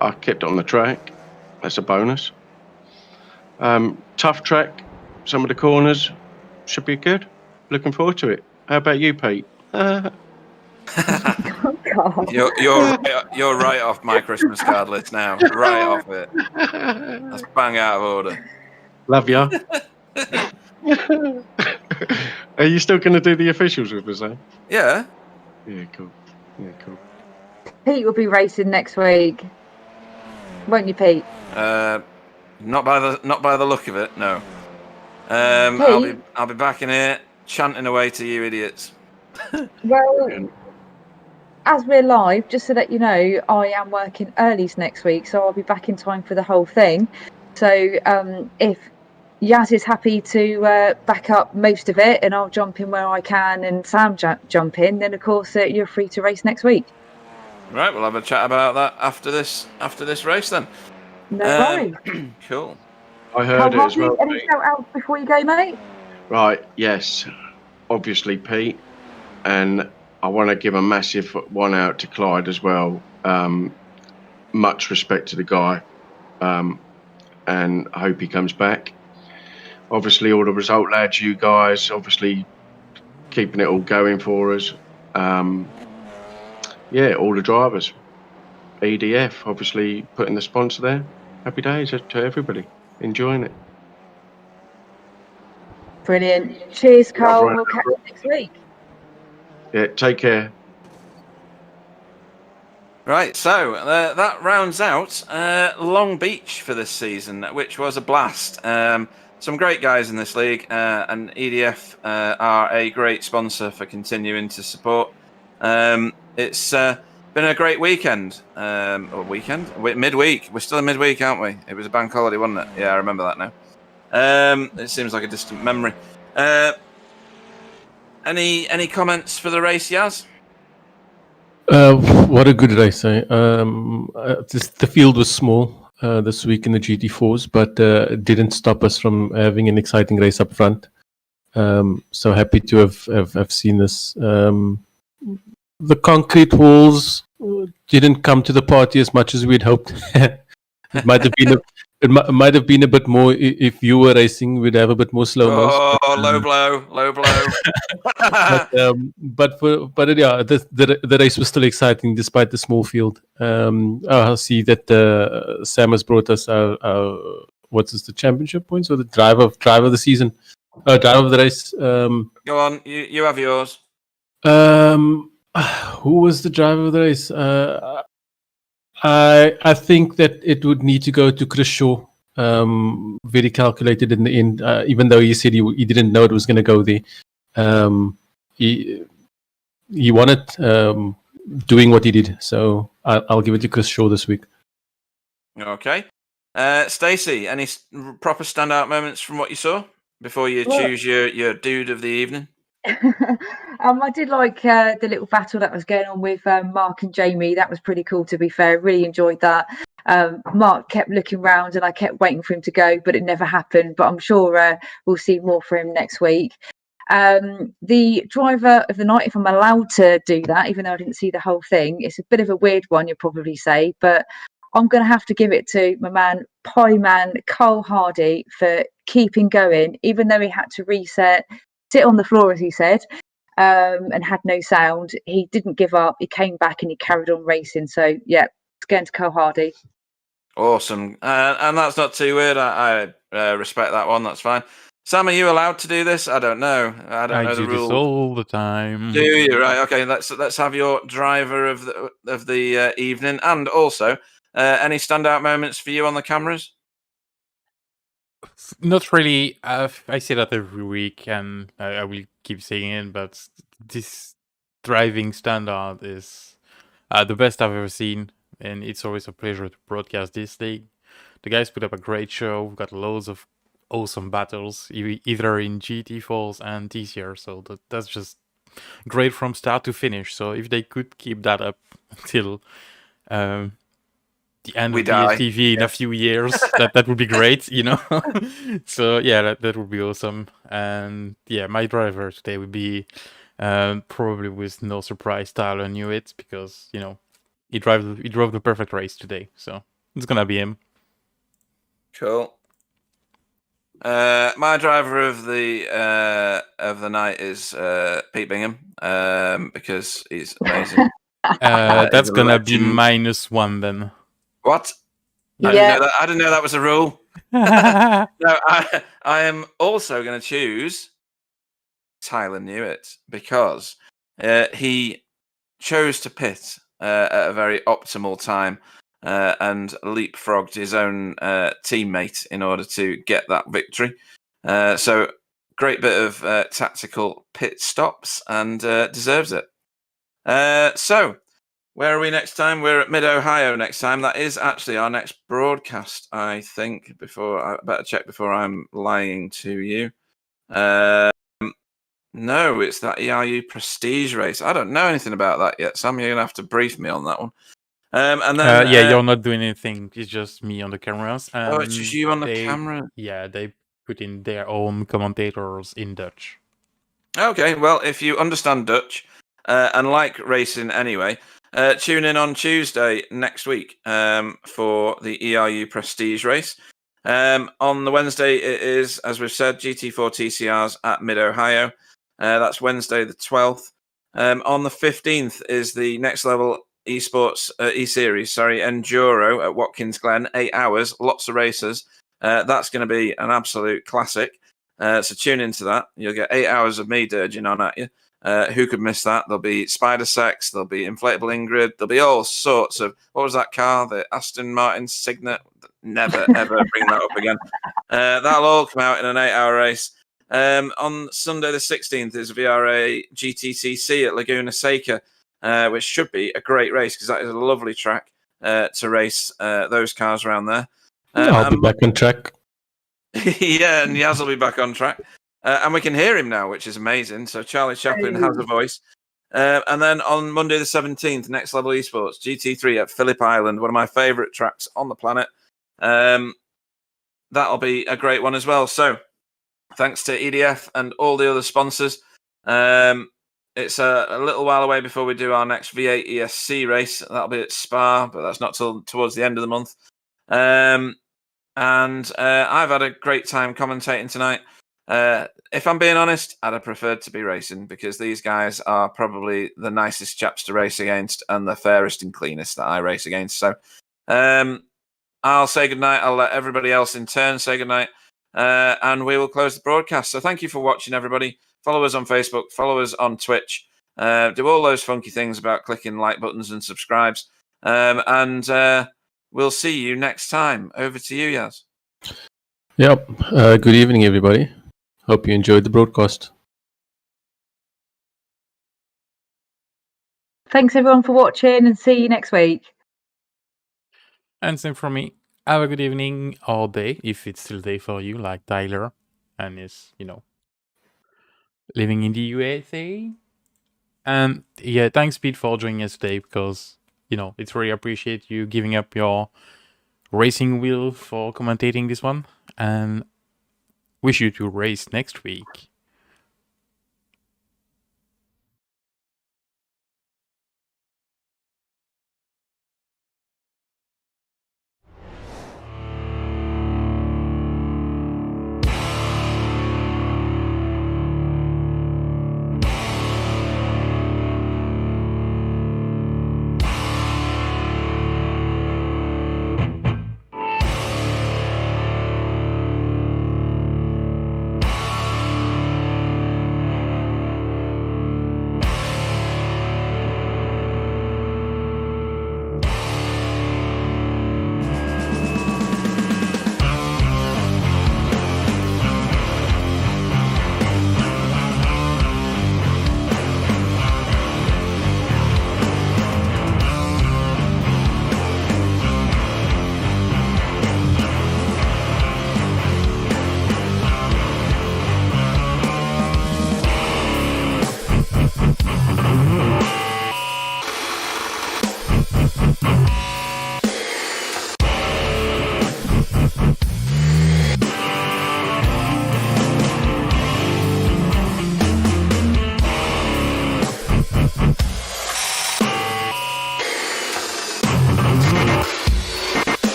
I kept it on the track. That's a bonus. Tough track. Some of the corners should be good. Looking forward to it. How about you, Pete? Oh, God. You're right off my Christmas card list now. Right off it. That's bang out of order. Love ya. Are you still going to do the officials with us, eh? Yeah. Yeah, cool. Yeah, cool. Pete will be racing next week, won't you, Pete? Not by the look of it, no. I'll be back in here chanting away to you idiots. Well, as we're live, just to let you know, I am working early next week, so I'll be back in time for the whole thing. So if Yaz is happy to back up most of it, and I'll jump in where I can, and Sam jump in, then of course you're free to race next week. Right, we'll have a chat about that after this race then. No worries. Cool. I heard it as well. Any shout outs before you go, mate? Right, yes. Obviously, Pete. And I want to give a massive one out to Clyde as well. Much respect to the guy. And I hope he comes back. Obviously, all the result lads, you guys, obviously keeping it all going for us. Yeah, all the drivers. EDF, obviously putting the sponsor there. Happy days to everybody. Enjoying it. Brilliant. Cheers, Carl. We'll catch you next week. Yeah, take care. Right, so that rounds out Long Beach for this season, which was a blast. Some great guys in this league, and EDF are a great sponsor for continuing to support. It's been a great weekend. Midweek. We're still in midweek, aren't we? It was a bank holiday, wasn't it? Yeah, I remember that now. It seems like a distant memory. Any comments for the race, Yaz? What a good race, eh? The field was small this week in the GT4s, but it didn't stop us from having an exciting race up front. So happy to have seen this. The concrete walls didn't come to the party as much as we'd hoped. It might have been might have been a bit more if you were racing. We'd have a bit more slow mo. Oh, low blow. but yeah, the race was still exciting despite the small field. I see that Sam has brought us our what's this, the championship points or the driver of the season, driver of the race. Go on, you have yours. Who was the driver of the race? I think that it would need to go to Chris Shaw. Very calculated in the end, even though he said he didn't know it was going to go there. He wanted doing what he did, so I'll give it to Chris Shaw this week. Okay. Stacey, any proper standout moments from what you saw before you choose your dude of the evening? I did like the little battle that was going on with Mark and Jamie. That was pretty cool, to be fair. Really enjoyed that. Mark kept looking round and I kept waiting for him to go, but it never happened. But I'm sure we'll see more for him next week. The driver of the night, if I'm allowed to do that, even though I didn't see the whole thing, it's a bit of a weird one, you'll probably say, but I'm going to have to give it to my man, Pie Man, Cole Hardy, for keeping going, even though he had to reset, sit on the floor, as he said, and had no sound. He didn't give up. He came back and he carried on racing. So, yeah, it's going to Cole Hardy. Awesome. And that's not too weird. I respect that one. That's fine. Sam, are you allowed to do this? I don't know. I don't know the rules. I do this all the time. Do you? Right. Okay. Let's have your driver of the evening, and also any standout moments for you on the cameras. Not really. I say that every week, and I will keep saying it. But this driving standard is the best I've ever seen, and it's always a pleasure to broadcast this league. The guys put up a great show. We've got loads of awesome battles, either in GT4s and Tcr. So that's just great from start to finish. So if they could keep that up until the end of BSTV in a few years, that would be great, you know. So yeah, that would be awesome. And yeah, my driver today would be probably with no surprise Tyler knew it, because you know he drove the perfect race today, so it's gonna be him. Cool. My driver of the night is Pete Bingham, because he's amazing. That's gonna be -1 then. What? Yeah. I didn't know that was a rule. No, I am also going to choose Tyler Newitt, because he chose to pit at a very optimal time and leapfrogged his own teammate in order to get that victory. So great bit of tactical pit stops, and deserves it. So where are we next time? We're at Mid-Ohio next time. That is actually our next broadcast, I think. I better check before I'm lying to you. No, it's that ERU Prestige race. I don't know anything about that yet, Sam. You're going to have to brief me on that one. And then, yeah, you're not doing anything. It's just me on the cameras. Oh, it's just you on the camera? Yeah, they put in their own commentators in Dutch. Okay, well, if you understand Dutch and like racing anyway, tune in on Tuesday next week for the ERU Prestige race. On the Wednesday, it is, as we've said, GT4 TCRs at Mid-Ohio. That's Wednesday the 12th. On the 15th is the Next Level Esports E-Series, Enduro at Watkins Glen, 8 hours, lots of races. That's going to be an absolute classic. So tune into that. You'll get 8 hours of me dirging on at you. Who could miss that? There'll be Spider Sex, there'll be Inflatable Ingrid, there'll be all sorts of, what was that car? The Aston Martin Signet. Never, ever bring that up again. That'll all come out in an 8-hour race. On Sunday the 16th is VRA GTCC at Laguna Seca, which should be a great race, because that is a lovely track to race those cars around there. I'll be back on track. Yeah, and Yaz will be back on track. And we can hear him now, which is amazing. So Charlie Chaplin has a voice. And then on Monday the 17th, Next Level Esports GT3 at Phillip Island, one of my favourite tracks on the planet. That'll be a great one as well. So thanks to EDF and all the other sponsors. It's a little while away before we do our next V8 ESC race. That'll be at Spa, but that's not till towards the end of the month. And I've had a great time commentating tonight. If I'm being honest, I'd have preferred to be racing, because these guys are probably the nicest chaps to race against and the fairest and cleanest that I race against. So I'll say goodnight. I'll let everybody else in turn say goodnight. And we will close the broadcast. So thank you for watching, everybody. Follow us on Facebook. Follow us on Twitch. Do all those funky things about clicking like buttons and subscribes. And we'll see you next time. Over to you, Yaz. Yep. Good evening, everybody. Hope you enjoyed the broadcast. Thanks, everyone, for watching, and see you next week. And same from me. Have a good evening or day, if it's still day for you, like Tyler, and is, living in the USA. And yeah, thanks, Pete, for joining us today, because, it's really appreciate you giving up your racing wheel for commentating this one. And wish you to race next week.